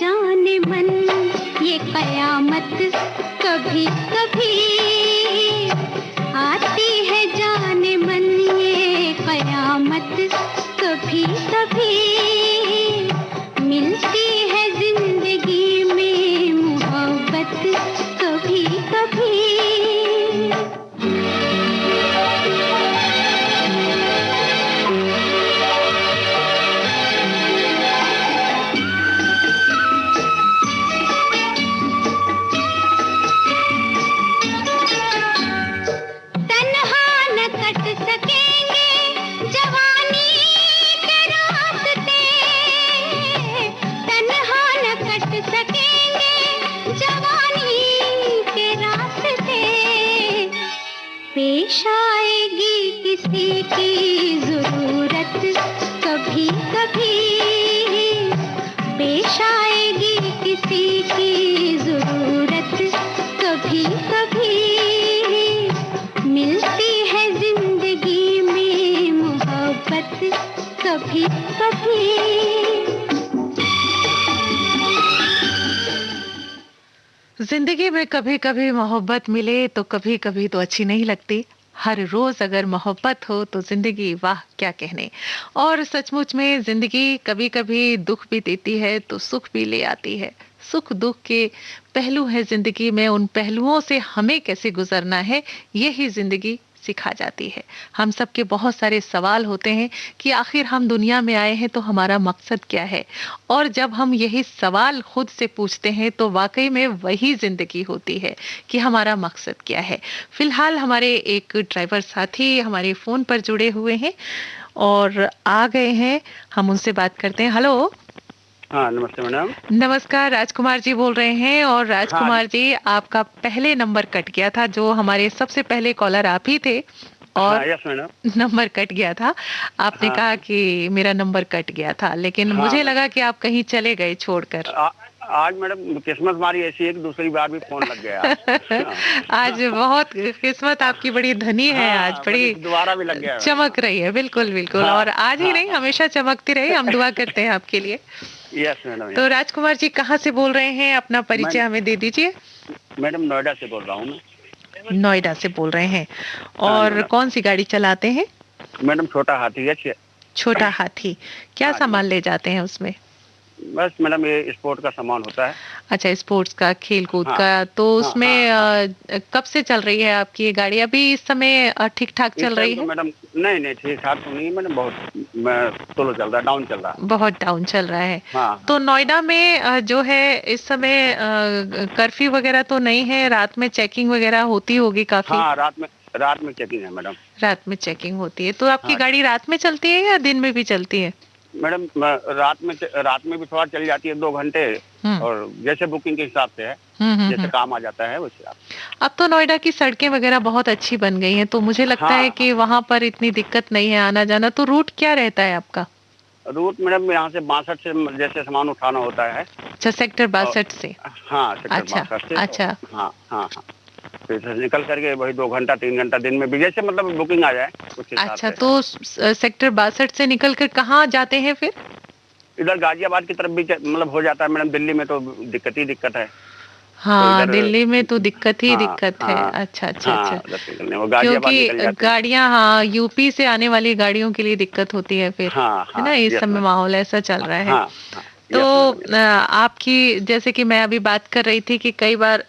जाने मन ये कयामत कभी कभी, आती है जाने मन ये कयामत कभी कभी। मिलती है जिंदगी में मोहब्बत कभी कभी। पेश आएगी किसी की जरूरत कभी कभी, पेश आएगी किसी की जरूरत कभी कभी। मिलती है जिंदगी में मोहब्बत कभी कभी। जिंदगी में कभी कभी मोहब्बत मिले तो कभी कभी तो अच्छी नहीं लगती। हर रोज अगर मोहब्बत हो तो जिंदगी वाह क्या कहने। और सचमुच में जिंदगी कभी कभी दुख भी देती है तो सुख भी ले आती है। सुख दुख के पहलू है जिंदगी में, उन पहलुओं से हमें कैसे गुजरना है यही जिंदगी सिखा जाती है। हम सबके बहुत सारे सवाल होते हैं कि आखिर हम दुनिया में आए हैं तो हमारा मकसद क्या है, और जब हम यही सवाल खुद से पूछते हैं तो वाकई में वही जिंदगी होती है कि हमारा मकसद क्या है। फिलहाल हमारे एक ड्राइवर साथी हमारे फोन पर जुड़े हुए हैं और आ गए हैं, हम उनसे बात करते हैं। हेलो। हाँ नमस्ते मैडम। नमस्कार, राजकुमार जी बोल रहे हैं। और राजकुमार जी, आपका पहले नंबर कट गया था, जो हमारे सबसे पहले कॉलर आप ही थे और यस मैडम। नंबर कट गया था। आपने कहा कि मेरा नंबर कट गया था, लेकिन मुझे लगा कि आप कहीं चले गए छोड़कर। आज मैडम किस्मत हमारी ऐसी है कि दूसरी बार भी फोन लग गया। आज बहुत किस्मत आपकी बड़ी धनी है, आज बड़ी दोबारा भी लग गया, चमक रही है। बिल्कुल बिल्कुल। और आज ही नहीं, हमेशा चमकती रहे, हम दुआ करते हैं आपके लिए। Yes madam. तो राजकुमार जी कहाँ से बोल रहे हैं, अपना परिचय हमें दे दीजिए। मैडम नोएडा से बोल रहा हूँ मैं। नोएडा से बोल रहे हैं। और कौन सी गाड़ी चलाते हैं? मैडम छोटा हाथी है। छोटा हाथी, क्या सामान ले जाते हैं उसमें? बस मैडम ये स्पोर्ट का सामान होता है। अच्छा, स्पोर्ट्स का, खेल कूद का। तो उसमें कब से चल रही है आपकी ये गाड़ी? अभी इस समय ठीक ठाक चल रही है? मैडम नहीं ठीक ठाक तो नहीं मैडम, बहुत स्लो चल रहा है, डाउन चल रहा है। बहुत डाउन चल रहा है। तो नोएडा में जो है इस समय कर्फ्यू वगैरह तो नहीं है? रात में चेकिंग वगैरह होती होगी काफी? हाँ रात में चेकिंग है मैडम। रात में चेकिंग होती है। तो आपकी गाड़ी रात में चलती है या दिन में भी चलती है? मैडम रात में भी थोड़ा चल जाती है 2 घंटे, और जैसे बुकिंग के हिसाब से है, जैसे काम आ जाता है वैसे। अब तो नोएडा की सड़कें वगैरह बहुत अच्छी बन गई हैं, तो मुझे लगता है कि वहां पर इतनी दिक्कत नहीं है आना जाना। तो रूट क्या रहता है आपका? रूट मैडम यहाँ से 62 से जैसे सामान उठाना होता है। अच्छा, सेक्टर 62 से। हाँ, सेक्टर अच्छा 62 से। अच्छा। हाँ हाँ हाँ, तो इधर निकल करके वही 2 घंटा 3 घंटा दिन में भी, जैसे मतलब बुकिंग आ जाए उस हिसाब अच्छा, से। तो सेक्टर 62 से निकल कर कहाँ जाते हैं फिर? इधर गाजियाबाद की तरफ भी मतलब हो जाता है मैडम। दिल्ली में तो दिक्कत ही दिक्कत है। तो हाँ, इधर दिल्ली में तो दिक्कत ही हाँ दिक्कत है। हाँ अच्छा अच्छा हाँ, अच्छा। उधर निकलने वो गाजियाबाद क्योंकि निकल जाते हैं। गाड़ियां, हाँ, यूपी से आने वाली गाड़ियों के लिए दिक्कत होती है फिर, हाँ है हाँ, ना? इस यस समय मैडम। माहौल ऐसा चल रहा है। हाँ हाँ, तो यस मैडम। आपकी, जैसे कि मैं अभी बात कर रही थी कि कई बार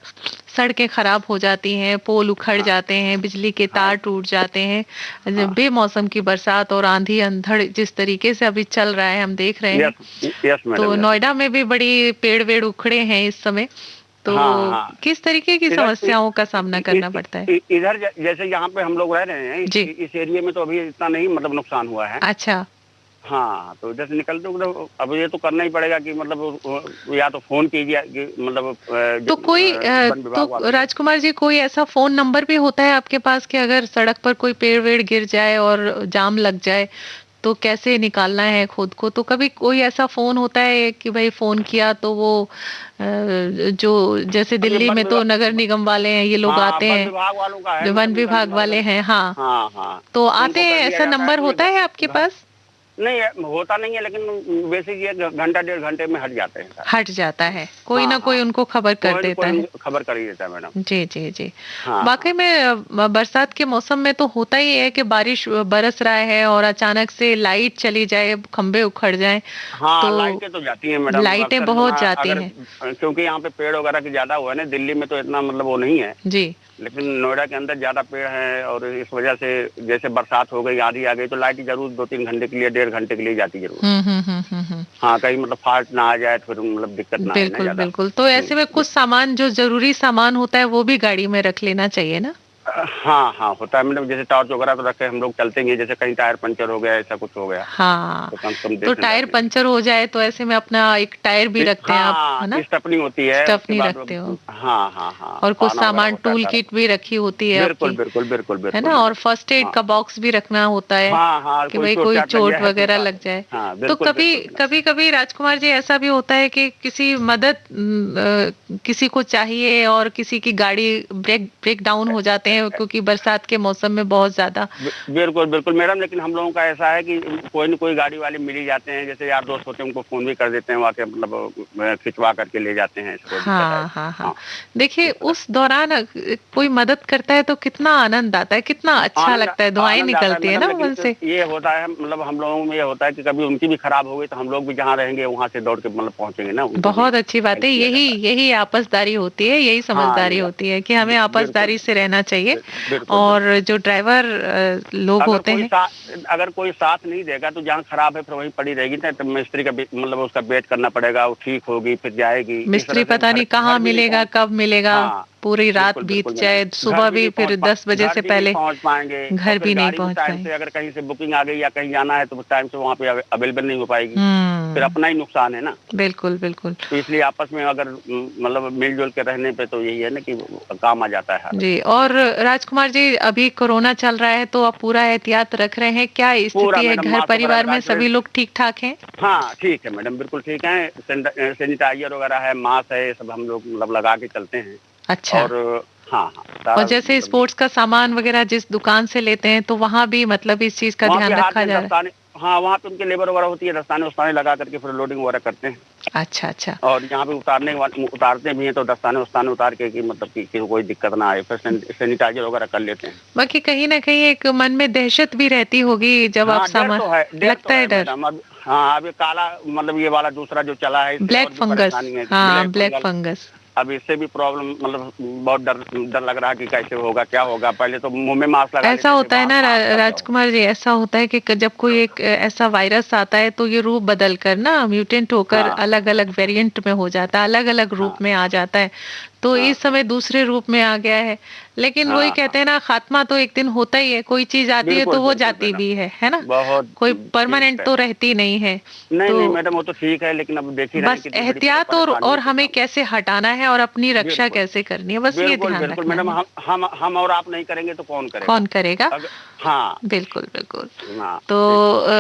सड़कें खराब हो जाती हैं, पोल उखड़ हाँ जाते हैं, बिजली के हाँ तार टूट जाते हैं, हाँ, बेमौसम की बरसात और आंधी अंधड़ जिस तरीके से अभी चल रहा है हम देख रहे हैं। यस यस मैडम, तो यस नोएडा मैडम। में भी बड़ी पेड़ वेड़ उखड़े हैं इस समय। तो हाँ हाँ, किस तरीके की इधर समस्याओं का सामना करना पड़ता है? इधर जैसे यहाँ पे हम लोग रह रहे हैं, जी। इस एरिया में तो अभी इतना नहीं मतलब नुकसान हुआ है। अच्छा। हाँ, तो इधर से निकलते उधर अब ये तो करना ही पड़ेगा कि मतलब या तो फोन कीजिए कि मतलब तो कोई वन विभाग वालों तो को। राजकुमार जी, कोई ऐसा फोन नंबर भी होता है आपके पास कि अगर सड़क पर कोई पेड़ वेड़ गिर जाए और जाम लग जाए तो कैसे निकालना है खुद को? तो कभी कोई ऐसा फोन होता है कि भाई फोन किया तो वो जो जैसे अब ये दिल्ली वन में तो नगर विभाग, निगम वाले हैं, ये लोग हाँ आते वन हैं, विभाग वालों का है जो वन मैडम, उनका विभाग नंबर वाले अगर, हैं, हाँ, हाँ हाँ, तो तो आते उनको कर हैं? दिया ऐसा जाता है नंबर कि होता है आपके पास? नहीं होता नहीं है, लेकिन बेसिक ये घंटा 1.5 घंटे में हट जाते हैं सारे। हट जाता है, कोई हाँ ना कोई हाँ, उनको खबर कर कोई न देता कोई है। खबर कर ही देता है मैडम। जी जी जी। हाँ वाकई हाँ में बरसात के मौसम में तो होता ही है कि बारिश बरस रहा है और अचानक से लाइट चली जाए, खंभे उखड़ जाएं, हाँ, तो लाइटें तो जाती हैं मैडम लाइटें अक्सर बहुत यहाँ, जाती अगर हैं। क्योंकि यहाँ पे पेड़ वगैरह की ज्यादा हुआ है ना। दिल्ली में तो इतना मतलब वो नहीं है, जी। लेकिन नोएडा के अंदर ज्यादा पेड़ हैं, और इस वजह से जैसे बरसात हो गई, आंधी आ गई, तो लाइट जरूर 2-3 घंटे के लिए, 1.5 घंटे के लिए जाती जरूर है। हम्म। हाँ, कहीं मतलब फाल्ट ना आ जाए तो फिर मतलब दिक्कत ना आए ना बिल्कुल ज्यादा। बिल्कुल। तो ऐसे में कुछ सामान, जो जरूरी सामान होता है, वो भी गाड़ी में रख लेना चाहिए ना? हाँ हाँ, होता है मैडम। जैसे टॉर्च वगैरह तो रखे हम लोग, चलते हैं, जैसे कहीं टायर पंचर हो गया, ऐसा कुछ हो गया, हाँ, तो कम से कम तो देखने टायर जाते हैं। पंचर हो जाए तो ऐसे में अपना एक टायर भी रखते हैं आप, हाँ, है ना? स्टपनी होती है, उसके स्टफनी बाद रखते हो, हाँ हाँ हाँ, और कुछ पाना वगैरह सामान होता है टूल सारा। किट भी रखी होती है बिल्कुल आपकी, बिल्कुल बिल्कुल है बिल्कुल ना? और मैडम। फर्स्ट एड हाँ का बॉक्स भी रखना होता है हाँ हाँ, कि कोई भाई चोट कोई चाट लग चोट गया है तो वगैरह साथ लग में। जाए। हाँ, तो बिल्कुल कभी बिल्कुल मैडम। कभी कभी राजकुमार जी, ऐसा भी होता है कि किसी मदद किसी को चाहिए और किसी की गाड़ी ब्रेक डाउन हो जाते हैं क्योंकि बरसात के मौसम में बहुत ज्यादा। बिल्कुल बिल्कुल मैडम, लेकिन हम लोगों का ऐसा है कि कोई न कोई गाड़ी वाले मिल ही जाते हैं। जैसे यार दोस्त होते हैं, उनको फोन भी कर देते हैं, वहाँ के मतलब खिंचवा करके ले जाते हैं, ऐसा कोई दिक्कत आए हाँ तो। हाँ हाँ। हाँ, देखिए, इस तरह उस दौरान कोई मदद करता है तो कितना आनंद आता है, कितना अच्छा आनंद लगता है, दुआएं आनंद आता है निकलती है मैडम। ना मन लेकिन से। ये होता है मतलब हम लोगों में ये होता है कि कभी उनकी भी खराब हो गई तो हम लोग भी जहाँ रहेंगे वहाँ से दौड़ के मतलब पहुंचेंगे ना, उनको भी बहुत अच्छी बात हेल्प है, किया यही जाता है। यही आपसदारी होती है, यही हाँ, समझदारी ये होती है कि हमें बिल्कुल आपसदारी से रहना चाहिए। बिल्कुल बिल्कुल। और जो ड्राइवर लोग अगर होते कोई हैं, साथ अगर कोई साथ नहीं देगा तो जहाँ खराब है फिर वहीं पड़ी रहेगी ना। तो मिस्त्री का मतलब उसका वेट करना पड़ेगा, वो ठीक होगी फिर जाएगी। इस मिस्त्री तरह से पता घर नहीं कहाँ घर भी नहीं मिलेगा, पहुँच। कब मिलेगा, हाँ, पूरी रात बिल्कुल बीत बिल्कुल मैडम। जाए, सुबह भी फिर 10 बजे घर से भी नहीं पहले पहुँच पाएंगे, और घर फिर भी नहीं गाड़ी भी पहुंच टाइम पाएंगे। से अगर कहीं से बुकिंग आ गई या कहीं जाना है तो टाइम से वहाँ पे अवेलेबल नहीं हो पाएगी, फिर हम्म। अपना ही नुकसान है ना। बिल्कुल बिल्कुल। तो इसलिए आपस में अगर मतलब मिलजुल के रहने पे तो यही है ना कि काम आ जाता है हर जी। और राजकुमार जी, अभी कोरोना चल रहा है तो आप पूरा एहतियात रख रहे हैं, क्या पूरा स्थिति है? मैडम। घर मास्क वगैरह परिवार लगा में के। सभी लोग ठीक ठाक हैं? हाँ, ठीक है मैडम, बिल्कुल ठीक है। सैनिटाइजर वगैरह है, मास्क है, ये सब हम लोग मतलब लगा के चलते हैं। अच्छा। और हाँ हाँ, और सारा जैसे मतलब स्पोर्ट्स का सामान वगैरह जिस दुकान से लेते हैं तो वहां भी मतलब इस चीज का वहाँ पे ध्यान हाथ रखा में जा रहा दस्ताने, हाँ वहाँ पे उनके लेबर वगैरह होती है, दस्ताने उस्ताने लगा करके फिर लोडिंग वगैरह करते हैं। है? अच्छा अच्छा। और यहाँ पे उतारते भी हैं तो दस्ताने उस्ताने उतार के कि मतलब कि कोई दिक्कत ना आए, फिर सैनिटाइजर वगैरह कर लेते हैं। बाकी कहीं ना कहीं एक मन में दहशत भी रहती होगी जब आप हाँ, सामान, डर तो लगता है है डर। मैडम। अब हाँ, अब ये काला मतलब ये वाला दूसरा जो चला है, इससे ब्लैक और भी फंगस, परेशानी है। हाँ, ब्लैक ब्लैक फंगल, फंगस। अब इससे भी प्रॉब्लम मतलब बहुत डर डर लग रहा है कि कैसे होगा, क्या होगा। पहले तो मुंह में मास्क लगा ऐसा लेते थे, होता है ना मास्क का क्या होगा। राजकुमार जी, ऐसा होता है कि जब कोई एक ऐसा वायरस आता है तो ये रूप बदल कर ना, म्यूटेंट होकर हाँ अलग अलग वेरिएंट में हो जाता है, अलग अलग हाँ रूप में आ जाता है। तो इस समय दूसरे रूप में आ गया है। लेकिन वही कहते हैं ना, खात्मा तो एक दिन होता ही है, कोई चीज आती है बिल्कुल तो वो बिल्कुल जाती मैडम, भी है ना। बहुत कोई ठीक परमानेंट है। तो रहती नहीं है। नहीं तो नहीं मैडम, वो तो ठीक है, लेकिन अब देख ही रहे हैं बस कितनी बड़ी एहतियात परेशानी और है हमें किसानों कैसे हटाना है और अपनी को। रक्षा बिल्कुल कैसे करनी है, बस ये बिल्कुल ध्यान बिल्कुल रखना मैडम, है। हम और आप नहीं करेंगे तो कौन करेगा? कौन करेगा? अगर हाँ बिल्कुल बिल्कुल। हाँ तो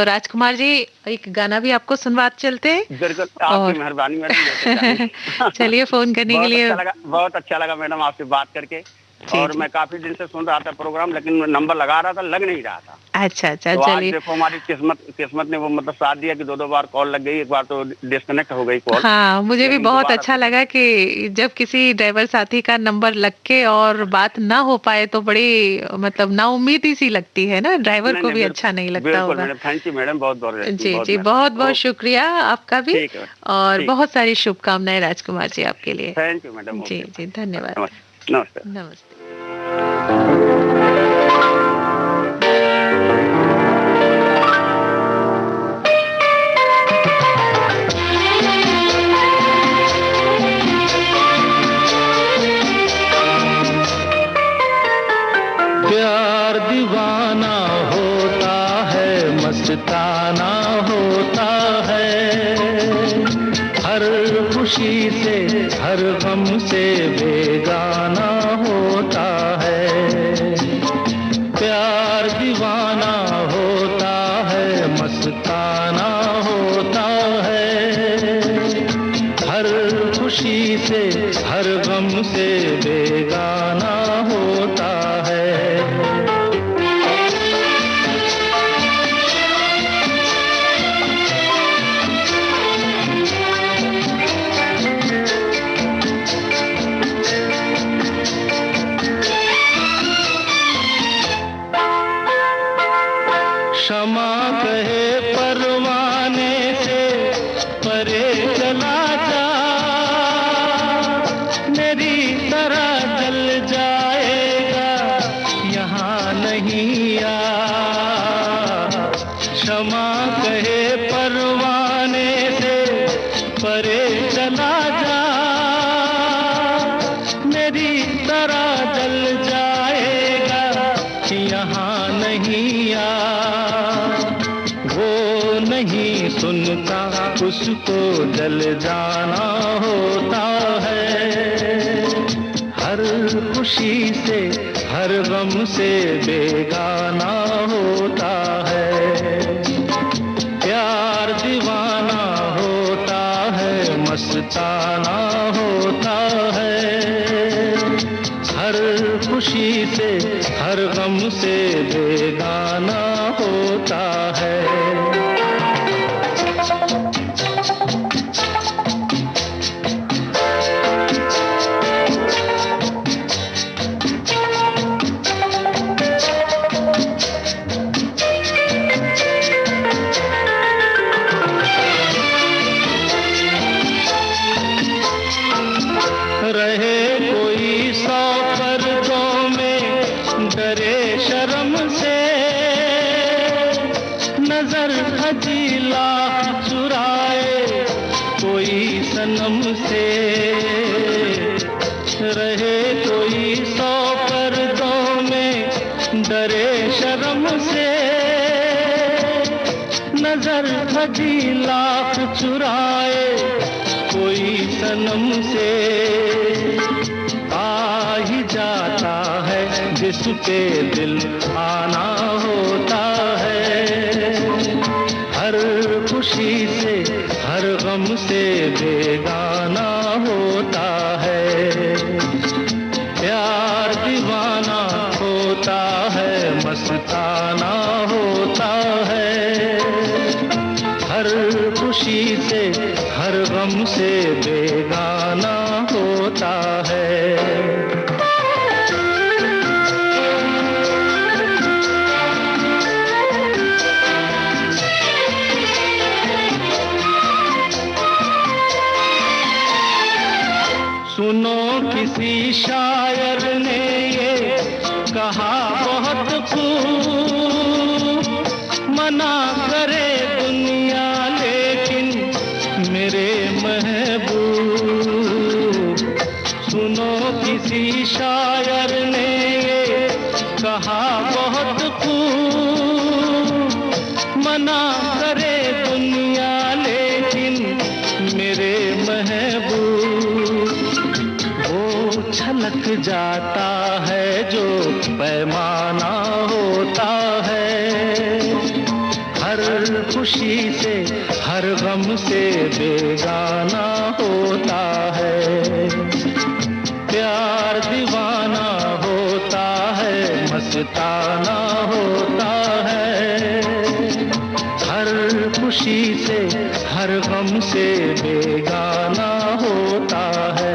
राजकुमार जी, एक गाना भी आपको सुनवाते चलते हैं। बिल्कुल, आपकी और मेहरबानी मैडम, जैसे चाहिए। चलिए, फोन करने के लिए। बहुत अच्छा लगा मैडम आपसे बात करके। जी और जी। मैं काफी दिन से सुन रहा था प्रोग्राम, लेकिन नंबर लगा रहा था, लग नहीं रहा था। अच्छा अच्छा, तो आज चलिए। देखो हमारी किस्मत ने वो मतलब साथ दिया कि दो बार कॉल लग गई, एक बार तो डिस्कनेक्ट हो गई कॉल। हाँ, मुझे भी लेकिन बहुत दोबारा अच्छा फिर लगा कि जब किसी ड्राइवर साथी का नंबर लग के और बात ना हो पाए तो बड़ी मतलब नाउम्मीदी सी लगती है ना, ड्राइवर नहीं को नहीं भी बिल्कुल अच्छा नहीं लगता बिल्कुल होगा। मैडम, थैंक यू मैडम, बहुत बहुत जी बहुत जी, बहुत बहुत ओके, शुक्रिया आपका भी। ठीक है, और ठीक, बहुत सारी शुभकामनाएं राजकुमार जी आपके लिए। थैंक यू मैडम, जी ओके, जी, धन्यवाद। नमस्ते नमस्ते। नमस्ते। प्यार दीवाना होता है, मस्ताना होता है, हर खुशी से हर गम से बेगाना होता है। प्यार दीवाना होता है, मस्ताना होता है, हर खुशी से हर गम से बेगाना होता है। क्षमा कहे परवाने से परे चला जा, मेरी तरह जल जाएगा यहाँ नहीं आ। क्षमा कहे परवाने से परे चला जा, मेरी तरह जल जाएगा यहाँ नहीं आ। वो नहीं सुनता, उसको जल जाना होता है, हर खुशी से हर गम से बेगाना होता है। प्यार दीवाना होता है, मस्ताना होता है, हर खुशी से हर गम से बेगाना होता है। रहे कोई सौ पर्दों में डरे शर्म से, नजर हजीला चुराए कोई सनम से। रहे कोई सौ पर्दों में डरे शर्म से, नजर हजीला चुराए कोई सनम से। आ ही जाता है जिस पे दिल आना होता है, हर खुशी से हर गम से बेगाना होता है। प्यार दीवाना होता है, मस्ताना होता है, हर खुशी से हर गम से बेगाना होता है। सुनो किसी शायर ने ये कहा बहुत खूब, मना करे दुनिया लेकिन मेरे महबूब। सुनो किसी शायर ने ये कहा बहुत खूब, मना करे दुनिया लेकिन मेरे महबूब, वो छलक जाता है जो पैमाना होता है, हर खुशी से हर गम से बेगाना होता है, प्यार दीवाना होता है, मस्ताना होता है, हर खुशी से हर गम से बेगाना होता है।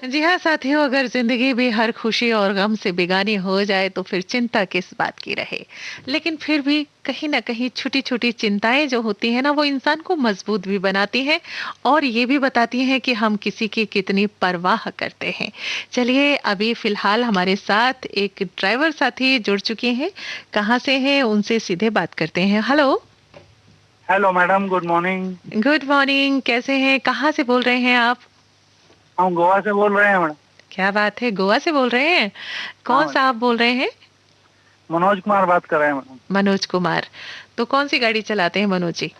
जी हाँ साथियों, अगर जिंदगी भी हर खुशी और गम से बेगानी हो जाए तो फिर चिंता किस बात की रहे। लेकिन फिर भी कहीं ना कहीं छोटी छोटी चिंताएं जो होती हैं ना, वो इंसान को मजबूत भी बनाती हैं और ये भी बताती हैं कि हम किसी की कितनी परवाह करते हैं। चलिए अभी फिलहाल हमारे साथ एक ड्राइवर साथी जुड़ चुके हैं। कहाँ से हैं उनसे सीधे बात करते हैं। Hello. Hello madam, good morning. Good morning, कैसे हैं, कहाँ से बोल रहे हैं आप? हम गोवा से बोल रहे हैं मैडम। क्या बात है, गोवा से बोल रहे हैं? कौन सा आप बोल रहे हैं? मनोज कुमार बात कर रहे हैं मैडम। मनोज कुमार, तो कौन सी गाड़ी चलाते हैं मनोज जी?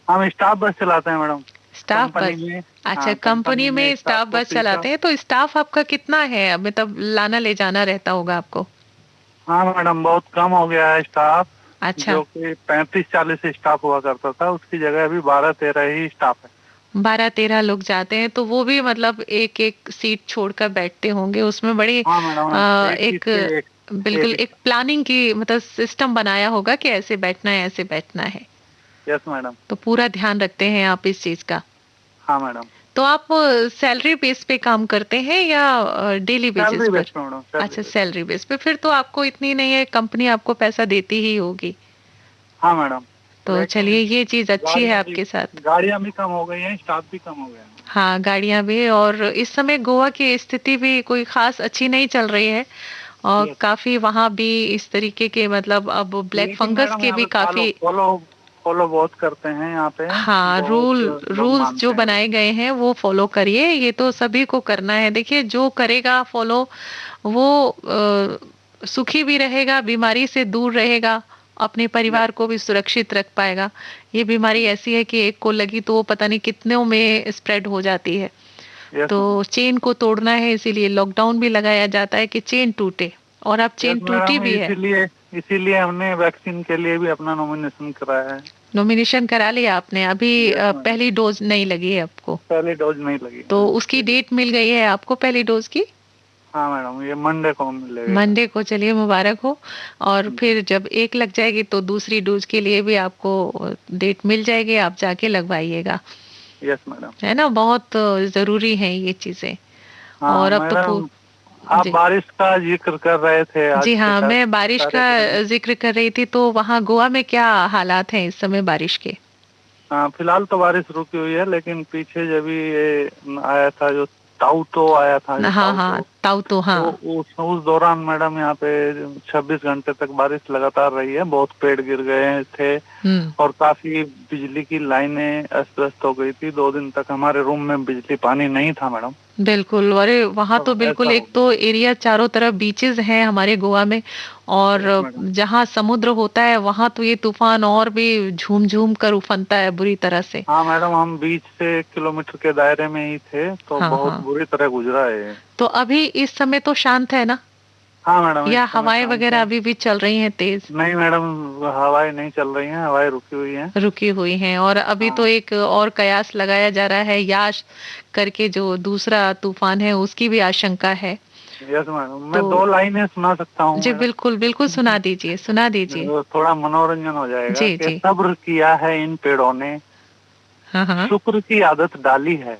हम स्टाफ बस चलाते हैं मैडम। स्टाफ बस? कंपनी में। अच्छा, हाँ, कंपनी में स्टाफ बस चलाते हैं। तो स्टाफ आपका कितना है? मतलब लाना ले जाना रहता होगा आपको? हाँ मैडम, बहुत कम हो गया है स्टाफ। अच्छा, जो कि 35-40 स्टाफ हुआ करता था, उसकी जगह अभी 12-13 ही स्टाफ है। 12-13 लोग जाते हैं तो वो भी मतलब एक एक सीट छोड़कर बैठते होंगे उसमें। बड़ी हाँ मैडम, एक बिल्कुल एक प्लानिंग की मतलब सिस्टम बनाया होगा कि ऐसे बैठना है, ऐसे बैठना है। Yes madam. तो पूरा ध्यान रखते हैं आप इस चीज का? हाँ मैडम। तो आप सैलरी बेस पे काम करते हैं या डेली बेसिस सैलरी पर? बेस पे मैडम। अच्छा, सैलरी बेस पे। फिर तो आपको इतनी नहीं है, कंपनी आपको पैसा देती ही होगी। हाँ मैडम। तो चलिए ये चीज अच्छी है आपके साथ। गाड़ियाँ भी कम हो गई हैं, स्टाफ भी कम हो गया है। हाँ, गाड़ियां भी। और इस समय गोवा की स्थिति भी कोई खास अच्छी नहीं चल रही है और काफी वहां भी इस तरीके के मतलब अब ब्लैक फंगस के भी काफी फॉलो बहुत करते हैं यहाँ पे। हाँ, रूल्स जो बनाए गए हैं वो फॉलो करिए। ये तो सभी को करना है। देखिए, जो करेगा फॉलो वो सुखी भी रहेगा, बीमारी से दूर रहेगा, अपने परिवार को भी सुरक्षित रख पाएगा। ये बीमारी ऐसी है कि एक को लगी तो वो पता नहीं कितनों में स्प्रेड हो जाती है। तो चेन को तोड़ना है, इसीलिए लॉकडाउन भी लगाया जाता है कि चेन टूटे, और अब चेन टूटी भी है। इसीलिए हमने वैक्सीन के लिए भी अपना नॉमिनेशन कराया है। नॉमिनेशन करा लिया आपने? अभी पहली डोज नहीं लगी है आपको? पहली डोज नहीं लगी। तो उसकी डेट मिल गई है आपको पहली डोज की? हाँ मैडम, ये मंडे को मिलेगा। मंडे को, चलिए मुबारक हो। और फिर जब एक लग जाएगी तो दूसरी डोज के लिए भी आपको डेट मिल जाएगी, आप जाके लगवाइएगा। Yes madam. है ना, बहुत जरूरी है ये चीजें। हाँ, और अब तो आप बारिश का जिक्र कर रहे थे आज। जी हाँ, मैं बारिश का जिक्र कर रही थी। तो वहाँ गोवा में क्या हालात हैं इस समय बारिश के? हाँ, फिलहाल तो बारिश रुकी हुई है, लेकिन पीछे जब ये आया था जो ताउतो आया था। हाँ, ताउतो। हाँ, उस दौरान मैडम यहाँ पे 26 घंटे तक बारिश लगातार रही है। बहुत पेड़ गिर गए थे और काफी बिजली की लाइनें अस्त व्यस्त हो गई थी। 2 दिन तक हमारे रूम में बिजली पानी नहीं था मैडम। बिल्कुल। अरे वहाँ तो बिल्कुल, एक तो एरिया चारों तरफ बीचेस हैं हमारे गोवा में, और जहाँ समुद्र होता है वहाँ तो ये तूफान और भी झूम झूम कर उफनता है बुरी तरह से। हाँ मैडम, हम बीच से 1 किलोमीटर के दायरे में ही थे, तो बहुत बुरी तरह गुजरा है। तो अभी इस समय तो शांत है ना? हाँ मैडम। या हवाएं वगैरह अभी भी चल रही हैं तेज? नहीं मैडम, हवाएं नहीं चल रही हैं, हवाएं रुकी हुई हैं। और अभी तो एक और कयास लगाया जा रहा है, याश करके, जो दूसरा तूफान है उसकी भी आशंका है। यस मैडम, मैं 2 लाइनें सुना सकता हूँ? जी बिल्कुल बिल्कुल, सुना दीजिए, सुना दीजिए। थोड़ा मनोरंजन हो जाएगा। जी जी। सब्र किया है इन पेड़ों ने, शुक्र की आदत डाली है।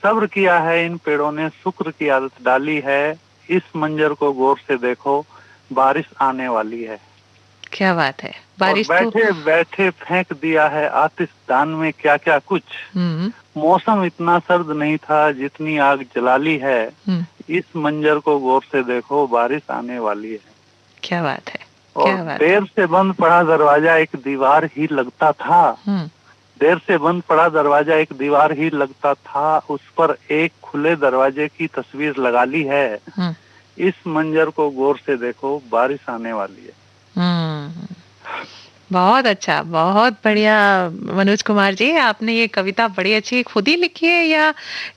सब्र किया है इन पेड़ों ने, शुक्र की आदत डाली है। इस मंजर को गौर से देखो, बारिश आने वाली है। क्या बात है, बारिश। बैठे बैठे फेंक दिया है आतिशदान में क्या क्या कुछ। मौसम इतना सर्द नहीं था जितनी आग जलाली है। इस मंजर को गौर से देखो, बारिश आने वाली है। क्या बात है। और देर से बंद पड़ा दरवाजा एक दीवार ही लगता था। देर से बंद पड़ा दरवाजा एक दीवार ही लगता था, उस पर एक खुले दरवाजे की तस्वीर लगा ली है। इस मंजर को गौर से देखो, बारिश आने वाली है। बहुत अच्छा, बहुत बढ़िया मनोज कुमार जी, आपने ये कविता बड़ी अच्छी खुद ही लिखी है या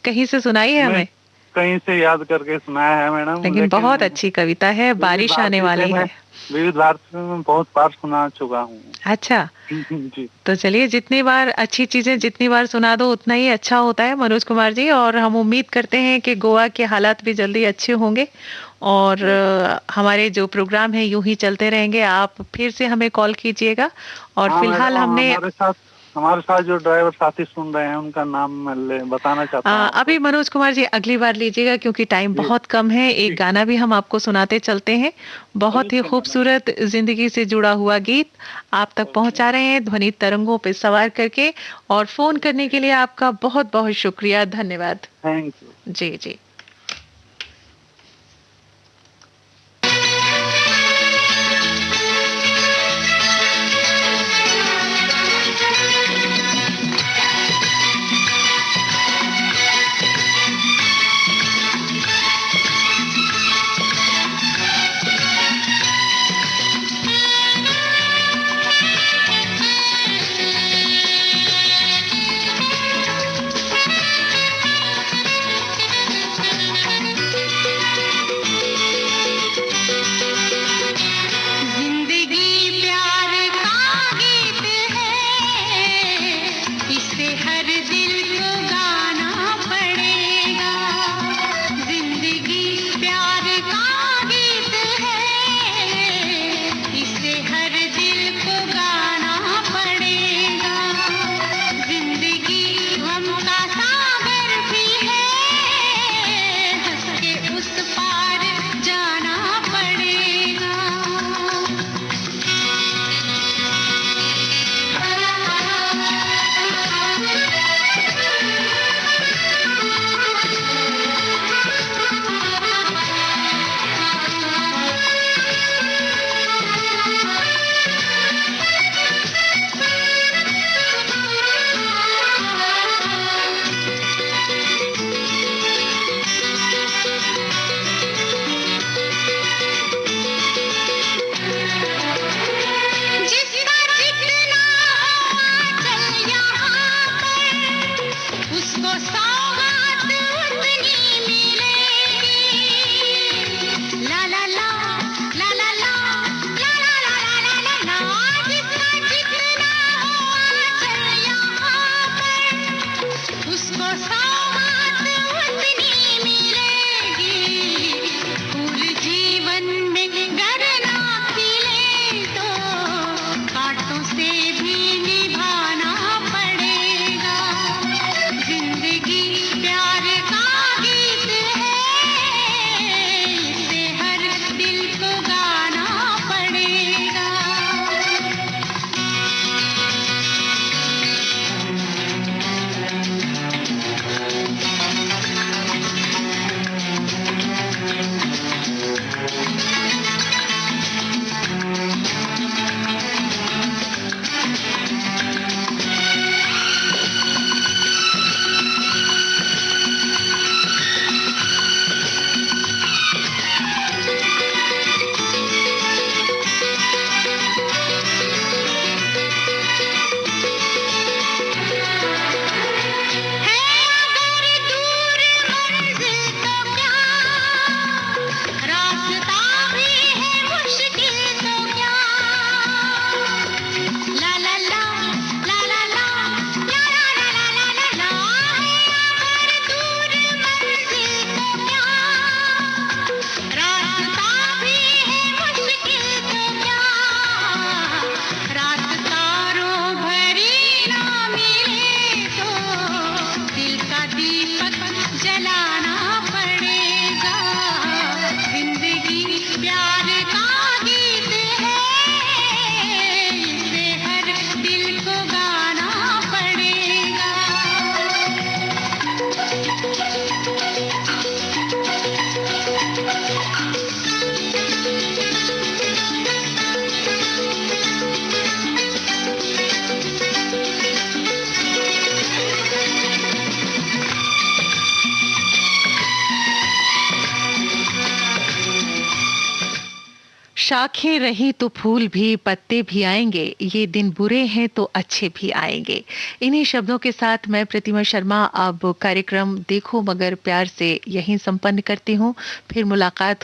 कहीं से सुनाई है हमें? कहीं से याद करके सुनाया है मैडम, लेकिन बहुत अच्छी कविता है, बारिश आने वाली है। विविध भारती में बहुत बार सुना चुका हूँ। अच्छा जी। तो चलिए, जितनी बार अच्छी चीजें जितनी बार सुना दो उतना ही अच्छा होता है मनोज कुमार जी, और हम उम्मीद करते हैं कि गोवा के हालात भी जल्दी अच्छे होंगे और हमारे जो प्रोग्राम है यूं ही चलते रहेंगे। आप फिर से हमें कॉल कीजिएगा। और फिलहाल हमने हमारे साथ जो ड्राइवर साथी सुन रहे हैं उनका नाम मैं बताना चाहता हूँ। अभी मनोज कुमार जी अगली बार लीजिएगा क्योंकि टाइम बहुत कम है। एक गाना भी हम आपको सुनाते चलते हैं, बहुत ही खूबसूरत जिंदगी से जुड़ा हुआ गीत आप तक पहुंचा रहे हैं ध्वनि तरंगों पे सवार करके। और फोन करने के लिए आपका बहुत बहुत शुक्रिया, धन्यवाद। Thank you. जी जी। शाखें रही तो फूल भी पत्ते भी आएंगे, ये दिन बुरे हैं तो अच्छे भी आएंगे। इन्हीं शब्दों के साथ मैं प्रतिमा शर्मा अब कार्यक्रम देखो मगर प्यार से यहीं संपन्न करती हूँ। फिर मुलाकात